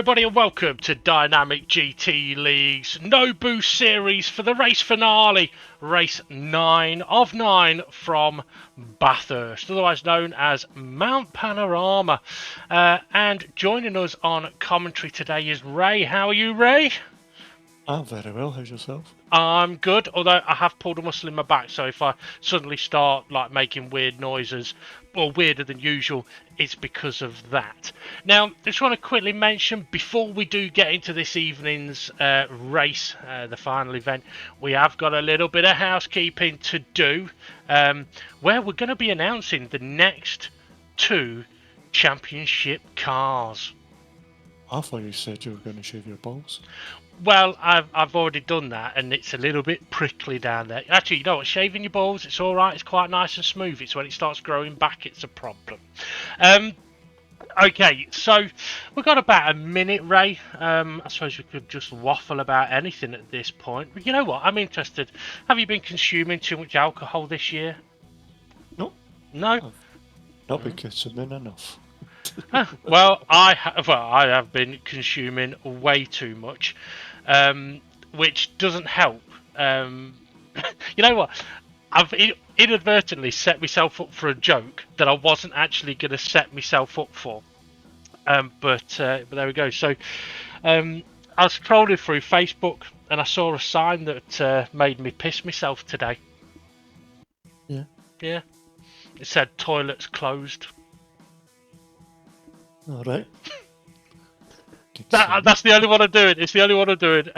everybody, and welcome to Dynamic GT League's No Boost series for the race finale, race 9 of 9 from Bathurst, otherwise known as Mount Panorama. And joining us on commentary today is Ray. How are you, Ray? I'm very well. How's yourself? I'm good, although I have pulled a muscle in my back, so if I suddenly start like making weird noises, or weirder than usual, it's because of that. Now, I just want to quickly mention, before we do get into this evening's race, the final event, we have got a little bit of housekeeping to do, where we're going to be announcing the next 2 championship cars. I thought you said you were going to shave your balls. Well, I've already done that, and it's a little bit prickly down there. Actually, you know what? Shaving your balls, it's all right. It's quite nice and smooth. It's when it starts growing back, it's a problem. Okay, so we've got about a minute, Ray. I suppose we could just waffle about anything at this point. But you know what? I'm interested. Have you been consuming too much alcohol this year? No. No? I've not been consuming enough. Well, I have been consuming way too much, which doesn't help. You know what? I've inadvertently set myself up for a joke that I wasn't actually going to set myself up for. But there we go. So I was scrolling through Facebook and I saw a sign that made me piss myself today. Yeah. Yeah. It said toilets closed. All right. That's the only one I'm doing. It's the only one I'm doing.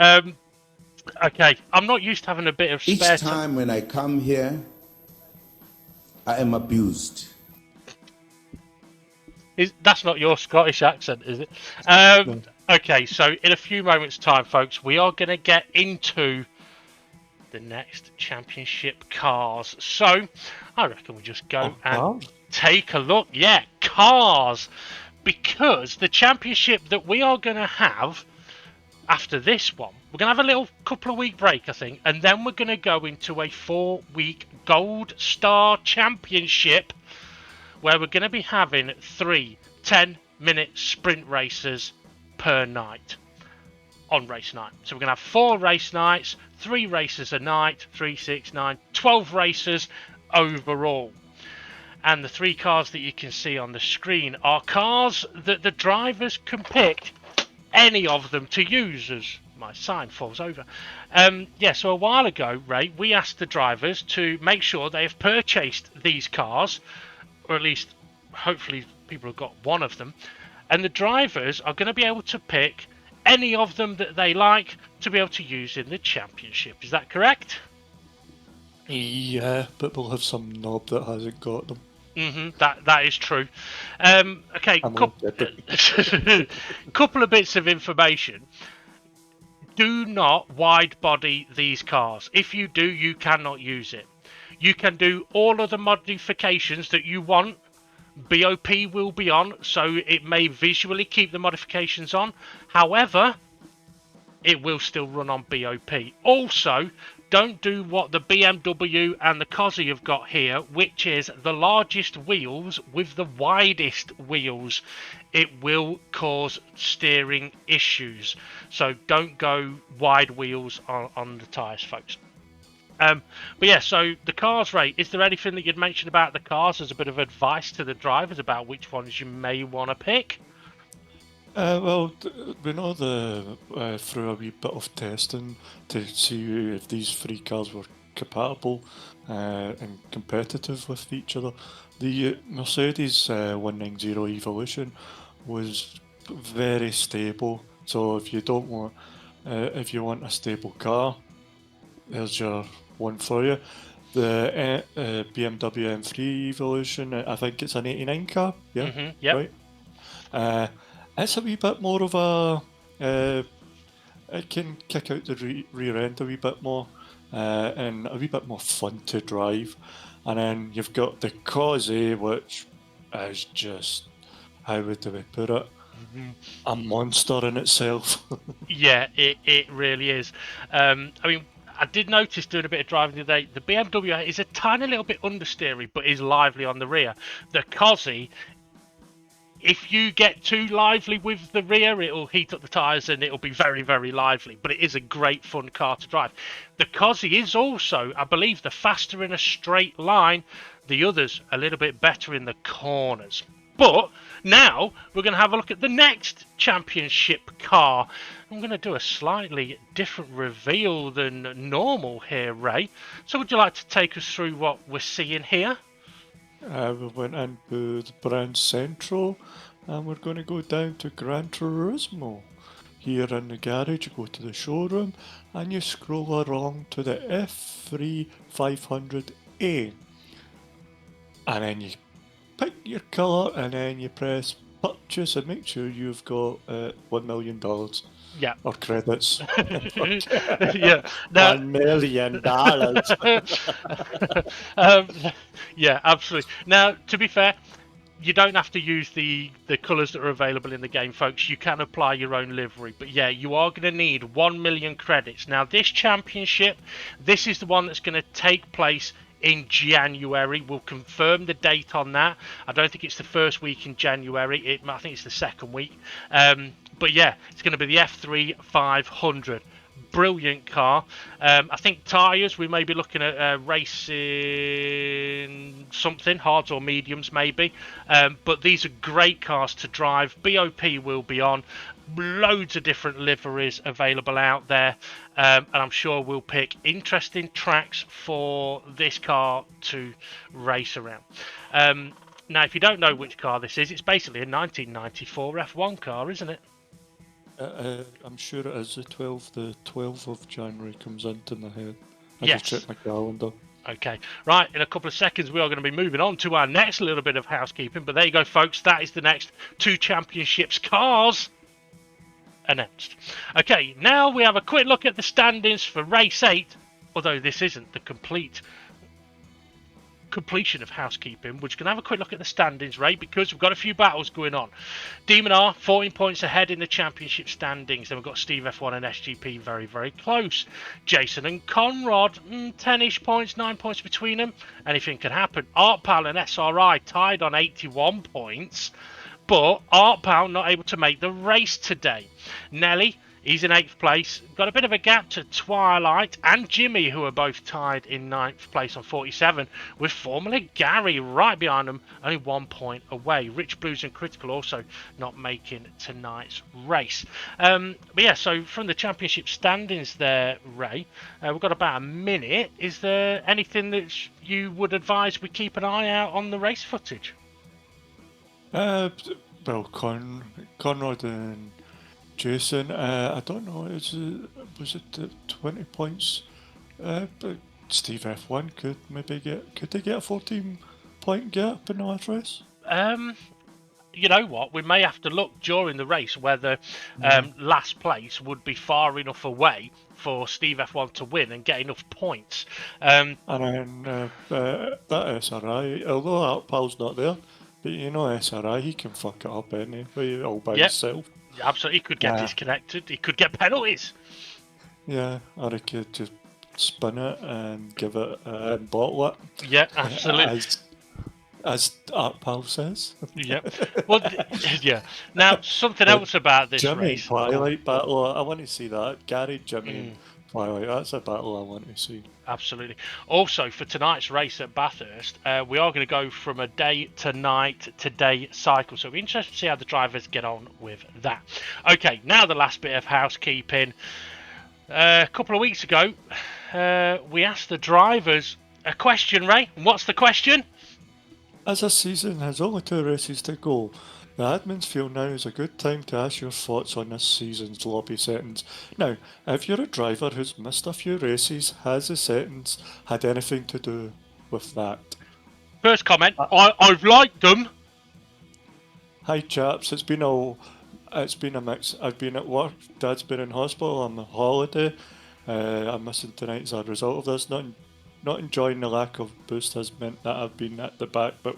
Okay, I'm not used to having a bit of spare Each time when I come here, I am abused. That's not your Scottish accent, is it? No. Okay, so in a few moments' time, folks, we are going to get into the next championship cars. So I reckon we just go and take a look. Yeah, cars. Because the championship that we are going to have after this one, we're going to have a little couple of week break, I think, and then we're going to go into a 4-week Gold Star Championship where we're going to be having 3 10-minute sprint races per night on race night. So we're going to have 4 race nights, 3 races a night, 3, 6, 9, 12 races overall. And the 3 cars that you can see on the screen are cars that the drivers can pick any of them to use, as my sign falls over. So a while ago, Ray, we asked the drivers to make sure they have purchased these cars, or at least hopefully people have got one of them, and the drivers are going to be able to pick any of them that they like to be able to use in the championship. Is that correct? Yeah, but we'll have some knob that hasn't got them. That is true. Okay, couple of bits of information. Do not wide body these cars. If you do, you cannot use it. You can do all of the modifications that you want. BOP will be on, so it may visually keep the modifications on. However, it will still run on BOP. Also, don't do what the BMW and the Cozzy have got here, which is the largest wheels with the widest wheels. It will cause steering issues. So don't go wide wheels on the tyres, folks. But yeah, so the cars, Ray, is there anything that you'd mention about the cars as a bit of advice to the drivers about which ones you may want to pick? We know through a wee bit of testing to see if these 3 cars were compatible and competitive with each other. The Mercedes 190 Evolution was very stable. So if you don't want, if you want a stable car, there's your one for you. The BMW M3 Evolution, I think it's an 89 car. Yeah, yep. Right. It's a wee bit more of a. It can kick out the rear end a wee bit more, and a wee bit more fun to drive. And then you've got the Cozzy, which is just, how would we put it? A monster in itself. Yeah, it really is. I mean, I did notice doing a bit of driving today, the BMW is a tiny little bit understeery, but is lively on the rear. The Cozzy if you get too lively with the rear, it'll heat up the tyres and it'll be very, very lively. But it is a great fun car to drive. The Cosy is also, I believe, the faster in a straight line. The others a little bit better in the corners. But now we're going to have a look at the next championship car. I'm going to do a slightly different reveal than normal here, Ray. So would you like to take us through what we're seeing here? We went into the Brand Central and we're going to go down to Gran Turismo. Here in the garage, you go to the showroom and you scroll along to the F3 500A. And then you pick your colour and then you press purchase and make sure you've got $1 million. Yeah. Or credits. Yeah. Now, $1 million. Yeah, absolutely. Now, to be fair, you don't have to use the colours that are available in the game, folks. You can apply your own livery. But yeah, you are going to need 1 million credits. Now, this championship, this is the one that's going to take place in January. We'll confirm the date on that. I don't think it's the first week in January. I think it's the second week. But yeah, it's going to be the F3 500. Brilliant car. I think tyres, we may be looking at racing something, hards or mediums maybe. But these are great cars to drive. BOP will be on. Loads of different liveries available out there. And I'm sure we'll pick interesting tracks for this car to race around. Now, if you don't know which car this is, it's basically a 1994 F1 car, isn't it? I'm sure it is the 12th of January comes into my head. I Yes. just checked my calendar. Okay, right, in a couple of seconds we are going to be moving on to our next little bit of housekeeping, but there you go, folks, that is the next two championships cars announced. Okay, now we have a quick look at the standings for race 8, although this isn't the completion of housekeeping. We're just going to have a quick look at the standings, Ray, because we've got a few battles going on. Demon R 14 points ahead in the championship standings. Then we've got Steve F1 and SGP very, very close. Jason and Conrad 10-ish points, 9 points between them. Anything can happen. ArtPal and SRI tied on 81 points, but ArtPal not able to make the race today. Nelly, he's in 8th place. Got a bit of a gap to Twilight and Jimmy, who are both tied in 9th place on 47, with formerly Gary right behind them, only 1 point away. Rich Blues and Critical also not making tonight's race. But yeah, so from the championship standings there, Ray, we've got about a minute. Is there anything that you would advise we keep an eye out on the race footage? Well, Conrad and Jason, I don't know, was it 20 points? But Steve F1 could they get a 14-point gap in the last race? You know what? We may have to look during the race whether last place would be far enough away for Steve F1 to win and get enough points. And then that SRI, although ArtPal's not there, but you know SRI, he can fuck it up anyway, all by himself. Absolutely, he could get disconnected. He could get penalties. Yeah, or he could just spin it and give it and bottle it. Yeah, absolutely. As ArtPal says. Yeah. Well, yeah. Now, something else about this Jimmy race. Twilight battle. I want to see that. Gary, Jimmy, Twilight. That's a battle I want to see. Absolutely. Also, for tonight's race at Bathurst, we are going to go from a day to night to day cycle. So it'll be interesting to see how the drivers get on with that. Okay, now the last bit of housekeeping. A couple of weeks ago, we asked the drivers a question, Ray. And what's the question? As a season has only 2 races to go, the admins feel now is a good time to ask your thoughts on this season's lobby settings. Now, if you're a driver who's missed a few races, has the settings had anything to do with that? First comment, I've liked them. Hi chaps, it's been a mix. I've been at work, Dad's been in hospital, I'm on holiday. I'm missing tonight as a result of this. Not enjoying the lack of boost has meant that I've been at the back, but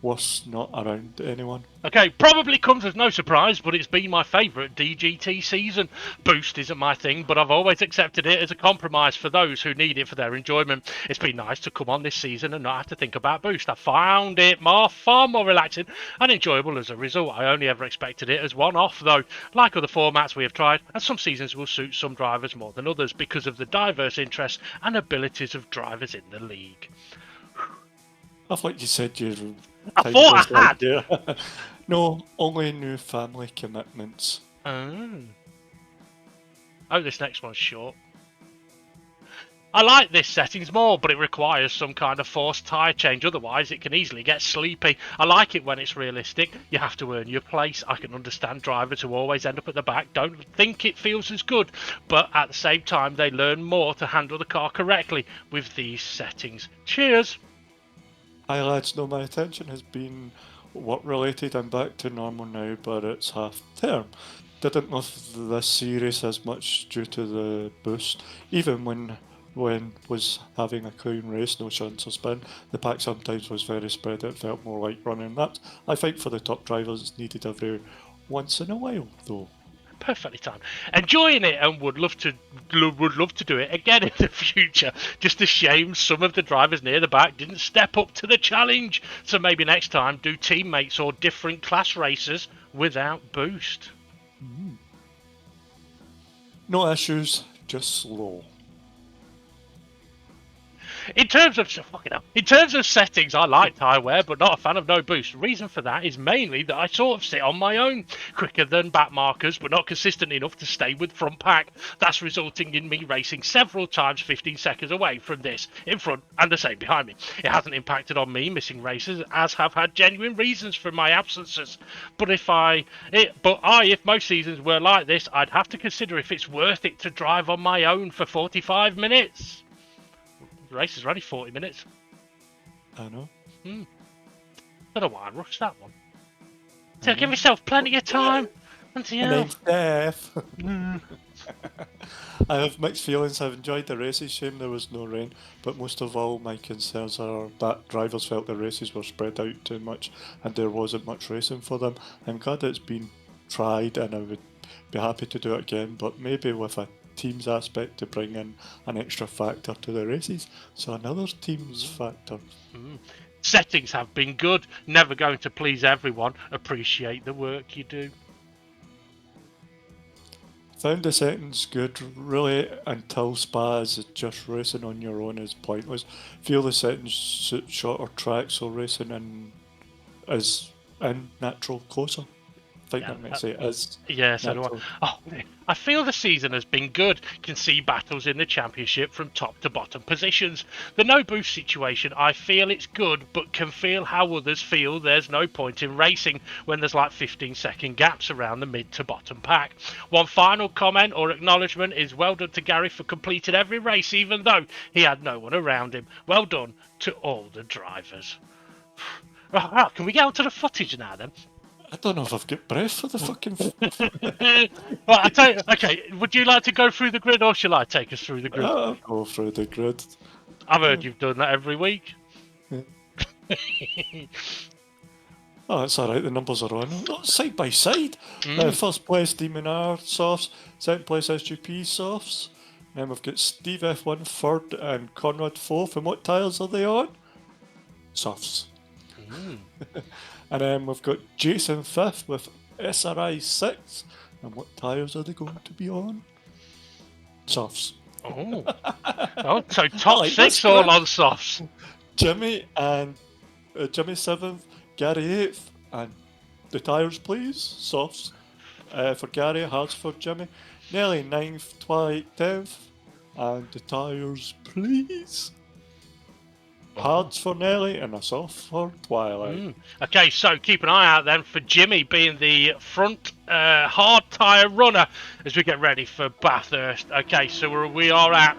worse not around anyone. Okay, probably comes as no surprise, but it's been my favourite DGT season. Boost isn't my thing, but I've always accepted it as a compromise for those who need it for their enjoyment. It's been nice to come on this season and not have to think about Boost. I found it far more relaxing and enjoyable as a result. I only ever expected it as one-off, though. Like other formats we have tried, and some seasons will suit some drivers more than others because of the diverse interests and abilities of drivers in the league. I thought you said your I thought I had! Yeah. No, only new family commitments. Oh, this next one's short. I like this settings more, but it requires some kind of forced tyre change, otherwise it can easily get sleepy. I like it when it's realistic. You have to earn your place. I can understand drivers who always end up at the back don't think it feels as good, but at the same time they learn more to handle the car correctly with these settings. Cheers! Hi lads, no, my attention has been work related. I'm back to normal now, but it's half term. Didn't love this series as much due to the boost. Even when was having a clean race, no chance of spin, the pack sometimes was very spread. It felt more like running laps. I think for the top drivers it's needed every once in a while though. Perfectly timed. Enjoying it and would love to do it again in the future. Just a shame some of the drivers near the back didn't step up to the challenge. So maybe next time do teammates or different class races without boost. No issues, just slow. In terms of settings, I like tyre wear, but not a fan of no boost. Reason for that is mainly that I sort of sit on my own, quicker than back markers, but not consistent enough to stay with front pack. That's resulting in me racing several times 15 seconds away from this in front and the same behind me. It hasn't impacted on me missing races, as have had genuine reasons for my absences. But if most seasons were like this, I'd have to consider if it's worth it to drive on my own for 45 minutes. The race is only 40 minutes. I know. Don't know why I rushed that one. So give myself plenty of time. Name's Death. I have mixed feelings. I've enjoyed the races. Shame there was no rain. But most of all, my concerns are that drivers felt the races were spread out too much and there wasn't much racing for them. I'm glad it's been tried and I would be happy to do it again, but maybe with a teams aspect to bring in an extra factor to the races. So another teams factor. Settings have been good. Never going to please everyone. Appreciate the work you do. Found the settings good, really, until Spa is just racing on your own is pointless. Feel the settings suit shorter tracks, so racing is natural closer. I think that makes it as. Yes, I feel the season has been good. Can see battles in the championship from top to bottom positions. The no boost situation, I feel it's good, but can feel how others feel there's no point in racing when there's like 15-second gaps around the mid to bottom pack. One final comment or acknowledgement is well done to Gary for completing every race, even though he had no one around him. Well done to all the drivers. Right, can we get on to the footage now then? I don't know if I've got breath for the fucking. Well, I tell you, okay. Would you like to go through the grid, or shall I take us through the grid? I'll go through the grid. I've heard you've done that every week. Yeah. Oh, it's alright, the numbers are on. Oh, side by side. First place, Demon R, softs. Second place, SGP, softs. Then we've got Steve F1 third and Conrad fourth. And what tyres are they on? Softs. And then we've got Jason fifth with SRI 6. And what tyres are they going to be on? Softs. So top like 6 all on softs. Jimmy 7th, Gary 8th, and the tyres please, softs. For Gary, hards for Jimmy. Nelly 9th, Twilight 10th, and the tyres please. Hards for Nelly and a soft for Twilight. Okay, so keep an eye out then for Jimmy being the front hard tyre runner as we get ready for Bathurst. Okay, so we are at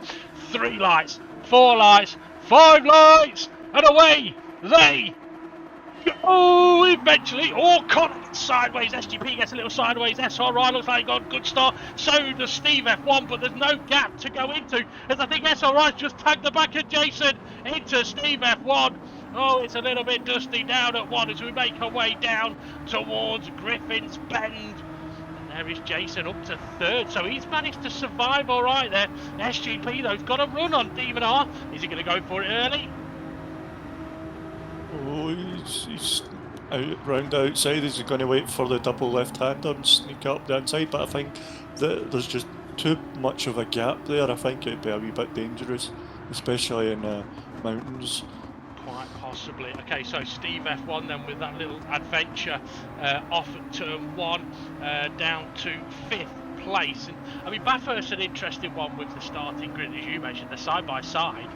3 lights, 4 lights, 5 lights, and away they go eventually. Conrad sideways, SGP gets a little sideways, SRI looks like he got a good start, so does Steve F1, but there's no gap to go into, as I think SRI's just tagged the back of Jason into Steve F1. Oh, it's a little bit dusty down at 1 as we make our way down towards Griffin's Bend. And there is Jason up to 3rd, so he's managed to survive all right there. SGP, though, has got a run on Demon R. Is he going to go for it early? Oh, he's out round outside. Is he going to wait for the double left-hander and sneak up the inside? But I think that there's just too much of a gap there. I think it'd be a wee bit dangerous, especially in mountains. Quite possibly. Okay, so Steve F1 then with that little adventure off at turn 1 down to 5th place. And I mean, Bathurst an interesting one with the starting grid, as you mentioned, the side-by-side,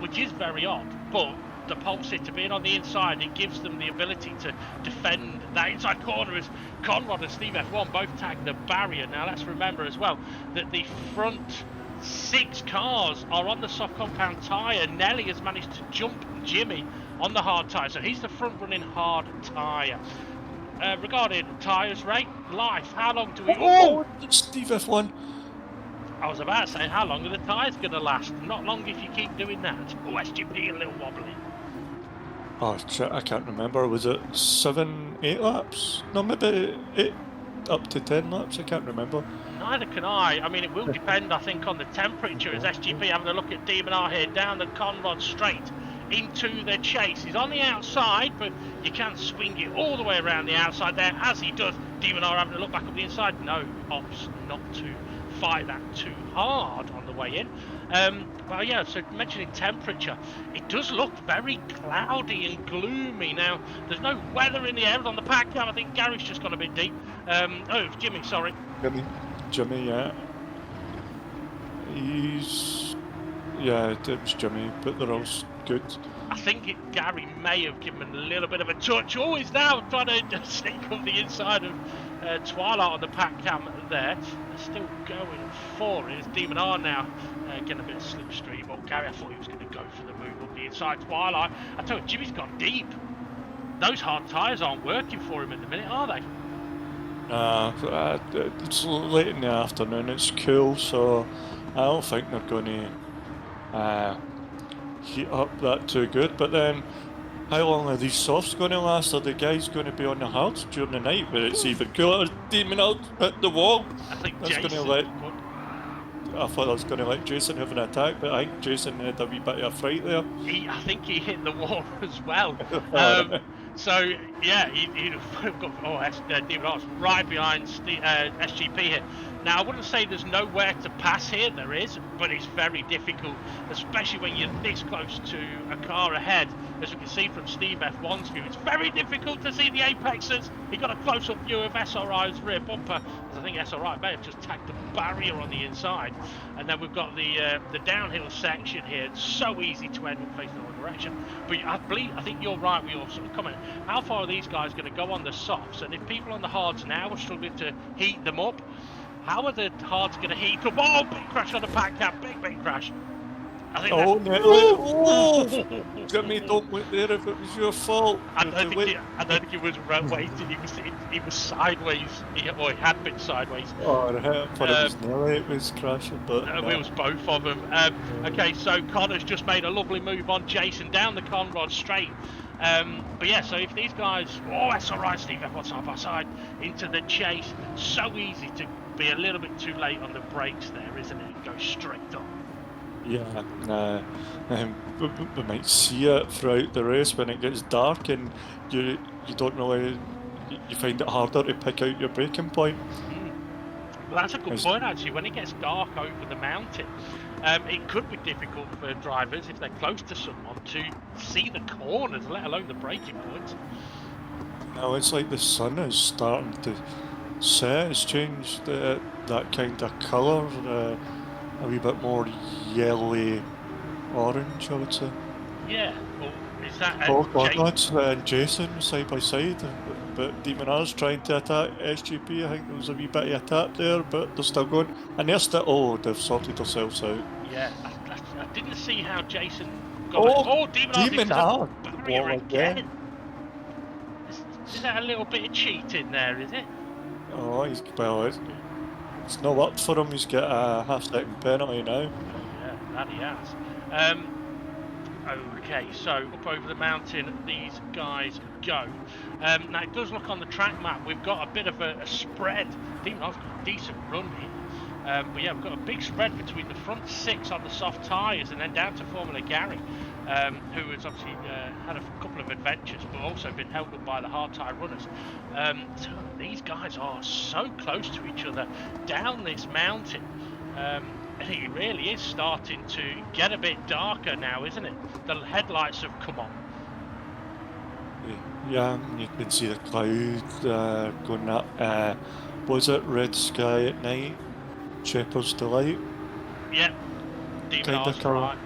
which is very odd, but the pole sitter being on the inside, it gives them the ability to defend that inside corner as Conrad and Steve F1 both tag the barrier. Now let's remember as well that the front 6 cars are on the soft compound tyre. Nelly has managed to jump Jimmy on the hard tyre, so he's the front running hard tyre. Regarding tyres, Ray, life, how long do we... Oh, Steve F1. I was about to say, how long are the tyres going to last? Not long if you keep doing that. Oh, SGP a little wobbly. Oh, shit, I can't remember. Was it 7, 8 laps? No, maybe 8 up to 10 laps. I can't remember. Neither can I. I mean, it will depend, I think, on the temperature. As SGP having a look at Demon R here, down the Conrod straight into the chase. He's on the outside, but you can swing it all the way around the outside there, as he does. Demon R having a look back up the inside. No, opts not to fight that too hard on the way in. But yeah, so mentioning temperature, it does look very cloudy and gloomy. Now, there's no weather in the air on the pack cam. I think Gary's just gone a bit deep. Oh, Jimmy, sorry. Jimmy, yeah. Yeah, it was Jimmy, but they're all good. I think Gary may have given him a little bit of a touch. Oh, he's now trying to sneak up the inside of Twilight on the pack cam there. They're still going for it. It's Demon R now getting a bit of slipstream. But Gary, I thought he was going to go for the move up the inside Twilight. I tell you, Jimmy's gone deep. Those hard tyres aren't working for him at the minute, are they? It's late in the afternoon, it's cool, so I don't think they're going to heat up that too good. But then, how long are these softs going to last? Are the guys going to be on the hards during the night where it's even cooler? Demon out hit the wall. I think that's Jason... I thought I was going to let Jason have an attack, but I think Jason had a wee bit of a fright there. I think he hit the wall as well. So, yeah, he'd have got Demon R's right behind SGP here. Now, I wouldn't say there's nowhere to pass here. There is, but it's very difficult, especially when you're this close to a car ahead. As we can see from Steve F1's view, it's very difficult to see the apexes. He got a close-up view of SRI's rear bumper, as I think SRI may have just tagged the barrier on the inside. And then we've got the downhill section here. It's so easy to end up facing the wrong direction. But I think you're right with your sort of comment. How far are these guys going to go on the softs? And if people on the hards now are struggling to heat them up, how are the hards going to heat up? Oh, big crash on the pack cap, big crash. I think Jimmy, don't look there if it was your fault. I don't think he was waiting. He was sideways. He had been sideways. Oh, I thought it was Nelly. It was crashing, but it was both of them. Okay, so Connor's just made a lovely move on Jason down the Conrod straight. But yeah, so if these guys, that's all right, Steve F1 side by side into the chase. So easy to be a little bit too late on the brakes there, isn't it? Go straight on. Yeah, we might see it throughout the race when it gets dark and you don't really, you find it harder to pick out your braking point. Well, that's a good point actually. When it gets dark over the mountain, it could be difficult for drivers if they're close to someone to see the corners, let alone the braking points. Now it's like the sun is starting to set. It's changed that kind of colour. A wee bit more yellowy orange, I would say. Yeah, well, is that Conrad's and Jason side by side, but Demon R's trying to attack SGP. I think there was a wee bit of a tap there, but they're still going. And they're still, they've sorted themselves out. Yeah, I didn't see how Jason got Demon R barrier again. Is that a little bit of cheating there, is it? Oh, it's no up for him. He's got a half-second penalty now. Yeah, that he has. Okay, so up over the mountain these guys go. Now it does look on the track map, we've got a bit of a spread. Demon R's got a decent run here. But yeah, we've got a big spread between the front 6 on the soft tyres and then down to Formula Gary, who has obviously had a couple of adventures but also been held up by the hard tyre runners. So these guys are so close to each other down this mountain. It really is starting to get a bit darker now, isn't it? The headlights have come on. Yeah, you can see the cloud going up. Was it red sky at night? Shepherd's Delight? Yep. Demon R's right.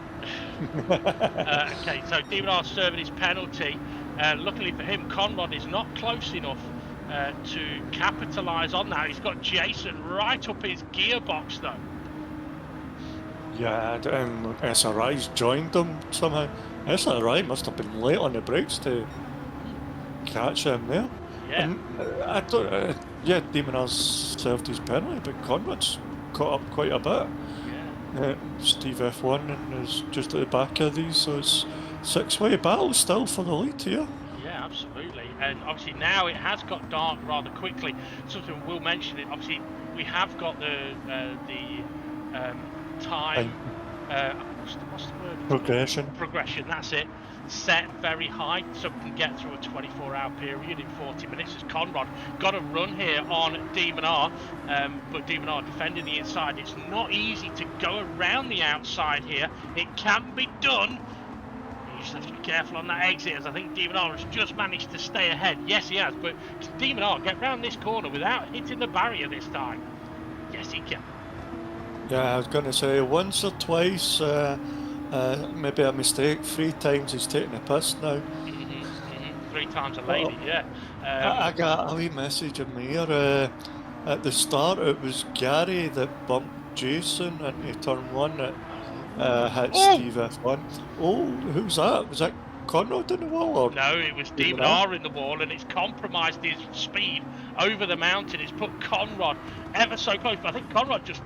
Okay, so Demon R's serving his penalty. Luckily for him, Conrad is not close enough to capitalise on that. He's got Jason right up his gearbox though. Yeah, and SRI's joined them somehow. SRI must have been late on the brakes to catch him there. Yeah. And, I don't. Yeah, Demon has served his penalty, but Conrad's caught up quite a bit. Yeah. Steve F1 is just at the back of these, so it's 6-way battle still for the lead here. Yeah, absolutely. And obviously now it has got dark rather quickly. Something we'll mention it. Obviously, we have got the time. What's the word? Progression. That's it. Set very high, so we can get through a 24-hour period in 40 minutes. As Conrad got a run here on Demon R, but Demon R defending the inside. It's not easy to go around the outside here. It can be done. You just have to be careful on that exit, as I think Demon R has just managed to stay ahead. Yes, he has, but can Demon R get round this corner without hitting the barrier this time? Yes, he can. Yeah, I was going to say once or twice, maybe a mistake. 3 times he's taken a piss now. 3 times a lady, yeah. I got a wee message in my ear. At the start, it was Gary that bumped Jason into turn 1 that hit Steve F1. Oh, who's that? Was that Conrad in the wall? Or no, it was Demon R in the wall, and it's compromised his speed over the mountain. It's put Conrad ever so close, but I think Conrad just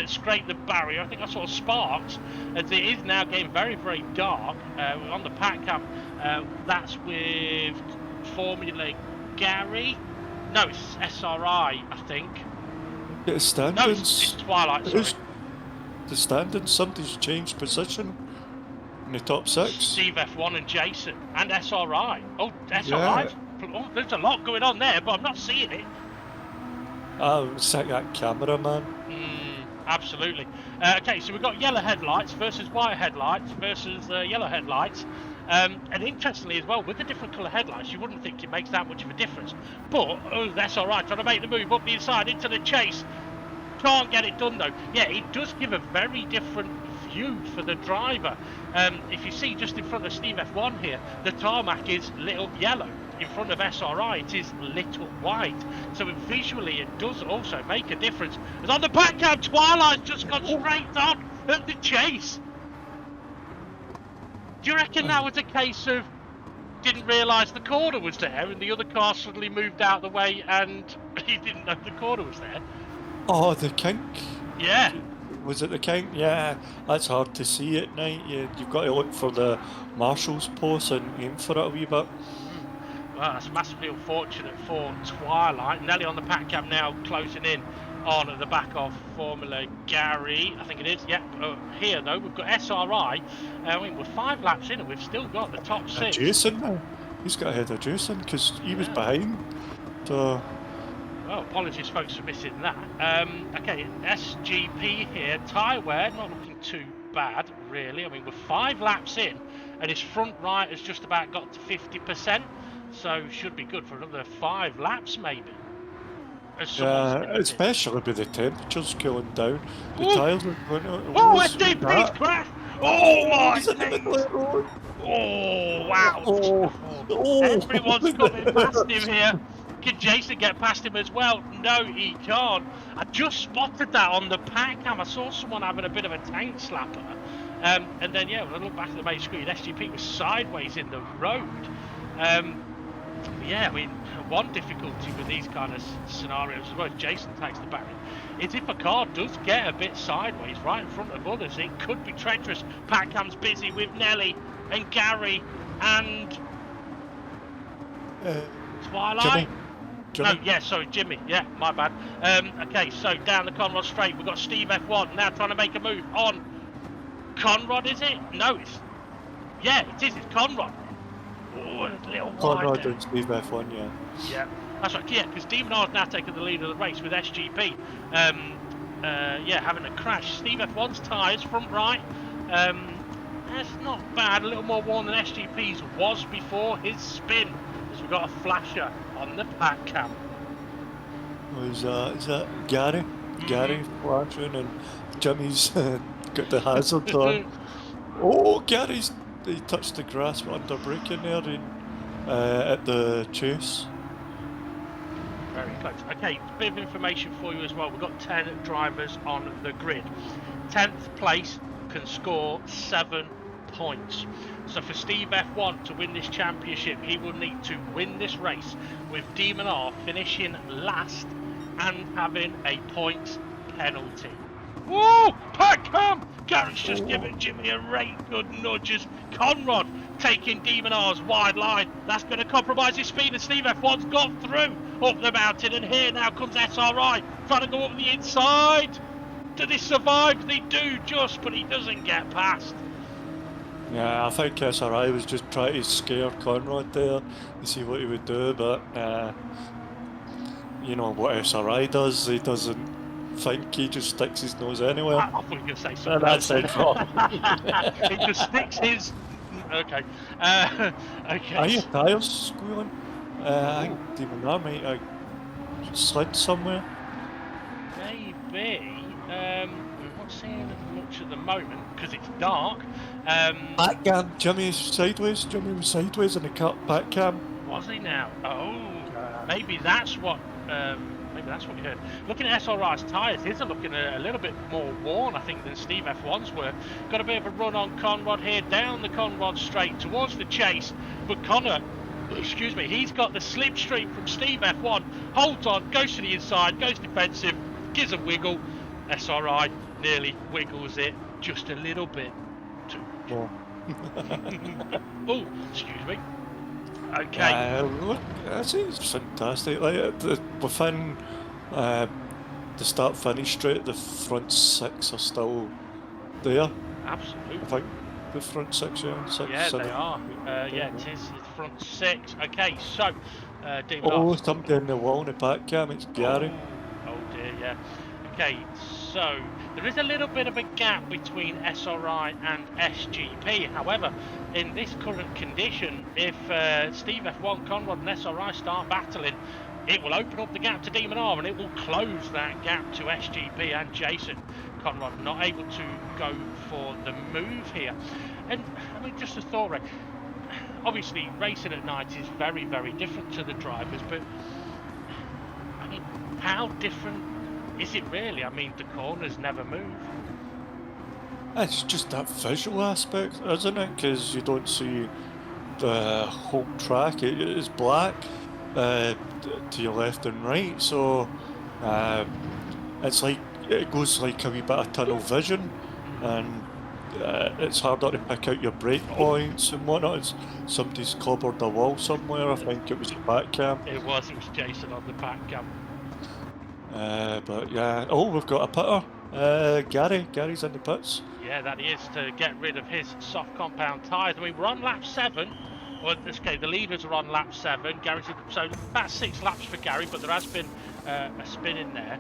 scraped the barrier. I think I saw sparks, as it is now getting very, very dark. On the pack cam, that's with Formula Gary. No, it's SRI, I think. The standings. No, it's Twilight, sorry. The standings, somebody's changed position in the top 6. Steve F1 and Jason and SRI. Oh, SRI. Yeah. Oh, there's a lot going on there, but I'm not seeing it. Oh, it's like that cameraman. Absolutely. Okay, so we've got yellow headlights versus white headlights versus yellow headlights. And interestingly as well, with the different colour headlights, you wouldn't think it makes that much of a difference. But, that's alright, trying to make the move up the inside into the chase. Can't get it done though. Yeah, it does give a very different view for the driver. If you see just in front of Steve F1 here, the tarmac is lit up yellow. In front of SRI, it is lit up white. So visually, it does also make a difference. As on the back cam, Twilight's just gone straight on at the chase. Do you reckon that was a case of didn't realise the corner was there and the other car suddenly moved out of the way and he didn't know the corner was there? Oh, the kink? Yeah. Was it the kink? Yeah, that's hard to see at night. You've got to look for the marshal's post and aim for it a wee bit. Well, that's massively unfortunate for Twilight. Nelly on the pack cam now closing in on at the back of Formula Gary, I think it is. Yeah, here though, we've got SRI. I mean, we're 5 laps in and we've still got the top 6. Jason now. He's got ahead of Jason because he was behind. So. Well, apologies folks for missing that. Okay, SGP here. Tyre wear, not looking too bad, really. I mean, we're 5 laps in and his front right has just about got to 50%. So should be good for another 5 laps maybe. Especially with the temperatures cooling down. The tyres are going to... Oh, SDP's crash! Oh my days! Oh, wow! Everyone's coming past him here. Can Jason get past him as well? No, he can't. I just spotted that on the pack cam. I saw someone having a bit of a tank slapper. And then, yeah, when I look back at the main screen, SGP was sideways in the road. Yeah, I mean, one difficulty with these kind of scenarios as well as Jason takes the barrier is if a car does get a bit sideways right in front of others, it could be treacherous. Packham's busy with Nelly. and Gary and Twilight. Jimmy. No, yeah, sorry, Jimmy. Yeah, my bad. Okay, so down the Conrod straight, we've got Steve F1 now trying to make a move on Conrod. Is it? No, it's it is. It's Conrod. Oh, a little wide Conrad there. and Steve F1, yeah. Yeah, that's right. Yeah, because Demon R's now taken the lead of the race with SGP. Having a crash. Steve F1's tyres, front right. That's not bad. A little more worn than SGP's was before his spin. As we've got a flasher on the pack cam. Is that Gary? Gary flashing and Jimmy's got the hazard on. Oh, he touched the grass under braking there at the chase. Very close. Okay, a bit of information for you as well. We've got 10 drivers on the grid. 10th place can score 7 points. So for Steve F1 to win this championship, he will need to win this race with Demon R finishing last and having a points penalty. Woo! Pack cam! Gary's just giving Jimmy a right good nudges. Conrad taking Demon R's wide line. That's going to compromise his speed, and Steve F1's got through up the mountain, and here now comes SRI trying to go up the inside. Do they survive? They do just, but he doesn't get past. Yeah, I think SRI was just trying to scare Conrad there to see what he would do, but you know what SRI does, he doesn't think, he just sticks his nose anywhere. I thought you were going to say something else. That's wrong. He just sticks his... Okay. Okay. Are your tyres squealing? I think Demon R might have slid somewhere. Maybe. We're not seeing much at the moment because it's dark. Back cam, Jimmy was sideways in the back cam. Was he now? Oh, maybe that's what we heard. Looking at SRI's tyres, his are looking a little bit more worn, I think, than Steve F1's were. Got a bit of a run on Conrad here, down the Conrad straight towards the chase, but Connor, excuse me, he's got the slipstream from Steve F1, holds on, goes to the inside, goes defensive, gives a wiggle. SRI nearly wiggles it just a little bit too much. Oh, excuse me. Okay. Look, it's fantastic. Like within the start-finish straight, the front 6 are still there. Absolutely. I think the front 6, yeah, 6, yeah, 7. they are. Yeah, it is. It's front 6. Okay, so Something in the wall in the back cam. It's Gary. Oh dear, yeah. Okay, so there is a little bit of a gap between SRI and SGP. However, in this current condition, if Steve F1, Conrad and SRI start battling, it will open up the gap to Demon R and it will close that gap to SGP and Jason. Conrad not able to go for the move here. And I mean, just a thought, Ray. Obviously, racing at night is very, very different to the drivers, but I mean, how different is it really? I mean, the corners never move. It's just that visual aspect, isn't it? Because you don't see the whole track. It is black to your left and right, so it's like it goes like a wee bit of tunnel vision, and it's harder to pick out your break points and whatnot. Somebody's clobbered a wall somewhere. I think it was the back cam. It was Jason on the back cam. But yeah, we've got a putter. Gary's in the pits. Yeah, that he is, to get rid of his soft compound tyres. I mean, we're on lap 7. Well, in this case, the leaders are on lap 7. Gary's so about 6 laps for Gary, but there has been a spin in there.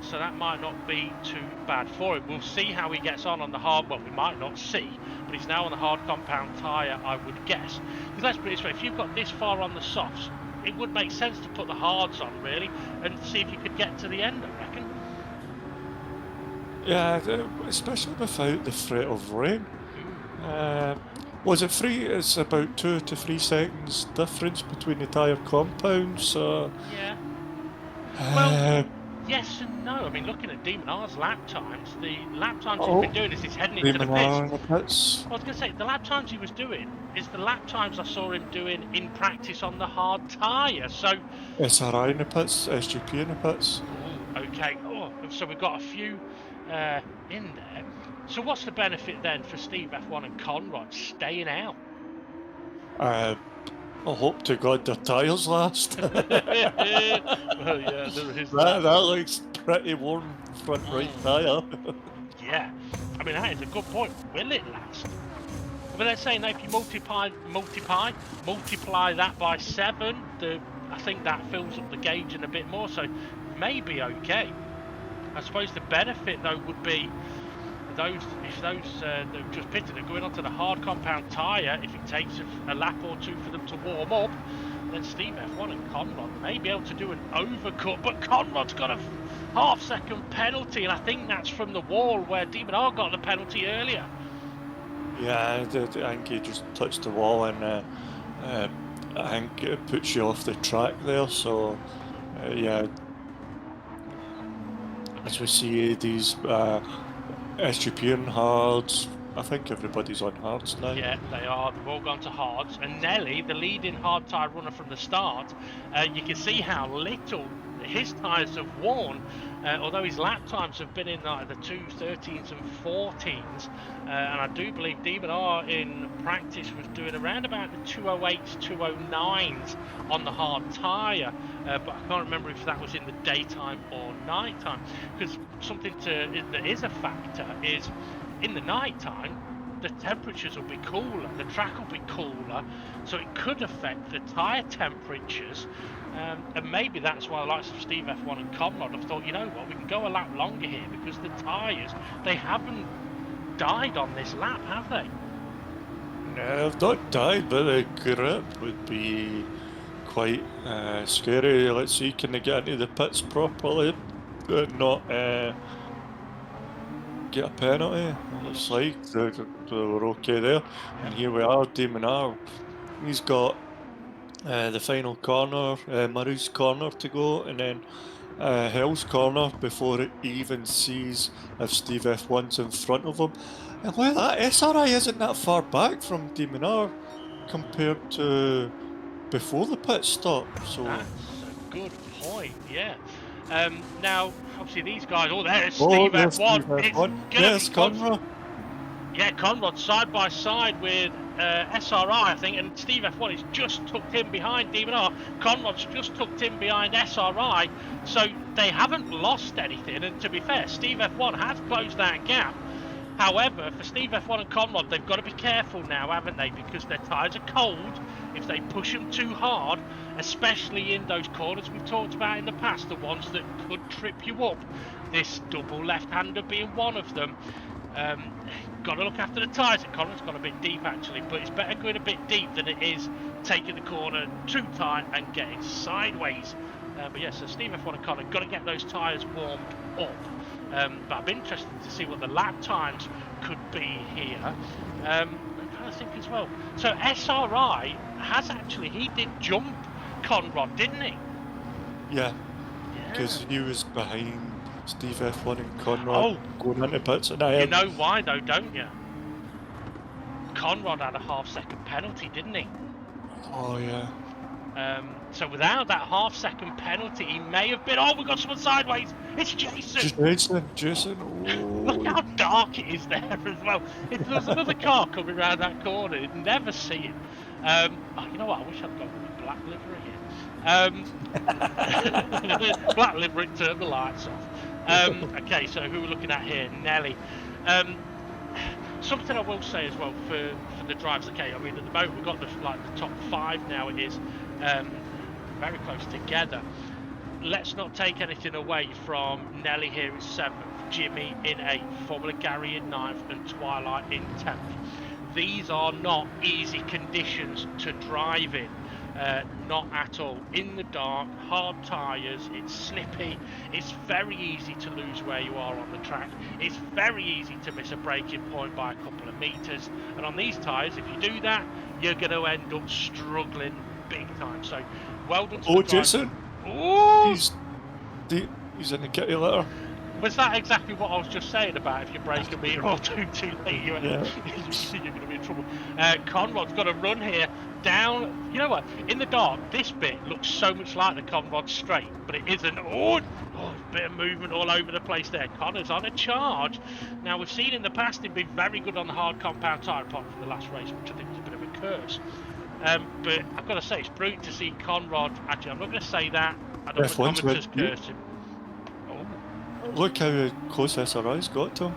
So that might not be too bad for him. We'll see how he gets on the hard. Well, we might not see, but he's now on the hard compound tyre, I would guess. Because let's put it this way: if you've got this far on the softs, it would make sense to put the hards on, really, and see if you could get to the end, I reckon. Yeah, especially without the threat of rain. Was it free? It's about 2 to 3 seconds difference between the tyre compounds. So yeah. Well, yes and no. I mean, looking at Demon R's lap times, the lap times he's been doing is he's heading into the pits. I was going to say, the lap times he was doing is the lap times I saw him doing in practice on the hard tyre. So SRI in the pits, SGP in the pits. Okay. Oh, so we've got a few in there. So what's the benefit then for Steve F1 and Conrad staying out? I hope to God their tyres last. Well, yeah, there is that. That looks pretty warm front right tyre. Yeah, I mean that is a good point. Will it last? But they're saying that if you multiply that by 7, I think that fills up the gauge in a bit more. So maybe okay. I suppose the benefit though would be if those that have just pitted are going onto the hard compound tyre. If it takes a lap or two for them to warm up, then Steve F1 and Conrad may be able to do an overcut. But Conrad's got a half-second penalty, and I think that's from the wall where Demon R got the penalty earlier. Yeah, I think he just touched the wall, and I think it puts you off the track there. So, yeah, as we see these SGP and hards, I think everybody's on hards now. Yeah, they are. They've all gone to hards. And Nelly, the leading hard tyre runner from the start, you can see how little his tyres have worn, although his lap times have been in like the 2:13s and 14s. And I do believe Demon R in practice was doing around about the 208s, 209s on the hard tyre. But I can't remember if that was in the daytime or nighttime. Because something that is a factor is in the nighttime, the temperatures will be cooler, the track will be cooler, so it could affect the tyre temperatures. And maybe that's why the likes of Steve F1 and Conrad have thought, you know what, we can go a lap longer here because the tyres, they haven't died on this lap, have they? No, they've not died, but the grip would be quite scary. Let's see, can they get into the pits properly? Not get a penalty. Looks like they were okay there. And here we are, Damon R. He's got the final corner, Murray's corner to go, and then Hill's corner before it even sees if Steve F1's in front of him. And well, that SRI isn't that far back from Damon R compared to before the pit stop. So that's a good point, yeah. Now, obviously these guys, there's Steve F1. Steve F1. Yes, Conrad. Yeah, Conrad side by side with SRI, I think, and Steve F1 is just tucked in behind Demon R. Conrad's just tucked in behind SRI, so they haven't lost anything. And to be fair, Steve F1 has closed that gap. However, for Steve F1 and Conrad, they've got to be careful now, haven't they? Because their tyres are cold. If they push them too hard, especially in those corners we've talked about in the past, the ones that could trip you up, this double left-hander being one of them, got to look after the tyres. And Conrad's gone a bit deep, actually, but it's better going a bit deep than it is taking the corner too tight and getting sideways. But yeah, so Steve F1 and Conrad got to get those tyres warmed up. But I'm interested to see what the lap times could be here. I'm trying to think as well. So SRI he did jump Conrad, didn't he? Yeah, because he was behind Steve F1 and Conrad going into pits. And you know why though, don't you? Conrad had a half-second penalty, didn't he? Oh yeah. So without that half-second penalty, he may have been. Oh, we got someone sideways. It's Jason. Jason. Oh. Look how dark it is there as well. If there was another car coming around that corner, you'd never see it. You know what? I wish I'd gone with a black livery here. Black livery, turn the lights off. Okay, so who we're looking at here? Nelly. Something I will say as well for the drivers. Okay, I mean at the moment we've got the top 5 now. It is very close together. Let's not take anything away from Nelly here in 7th, Jimmy in 8th, Formula Gary in 9th, and Twilight in 10th. These are not easy conditions to drive in. Not at all. In the dark, hard tyres, it's slippy, it's very easy to lose where you are on the track, it's very easy to miss a braking point by a couple of metres, and on these tyres, if you do that, you're going to end up struggling big time. So, well done to the Jason! Oh! He's in the kitty litter. Was that exactly what I was just saying about if you break a metre or two too late, you're going to be in trouble. Conrad's got a run here down. You know what? In the dark, this bit looks so much like the Conrod straight, but it isn't. Oh, a bit of movement all over the place there. Connor's on a charge. Now, we've seen in the past him be very good on the hard compound tyre, apart from the last race, which I think was a bit of a curse. But I've got to say, it's brilliant to see Conrod. Actually, I'm not going to say that. I don't want the commenters curse him. Oh. Look how close SRI's got to him.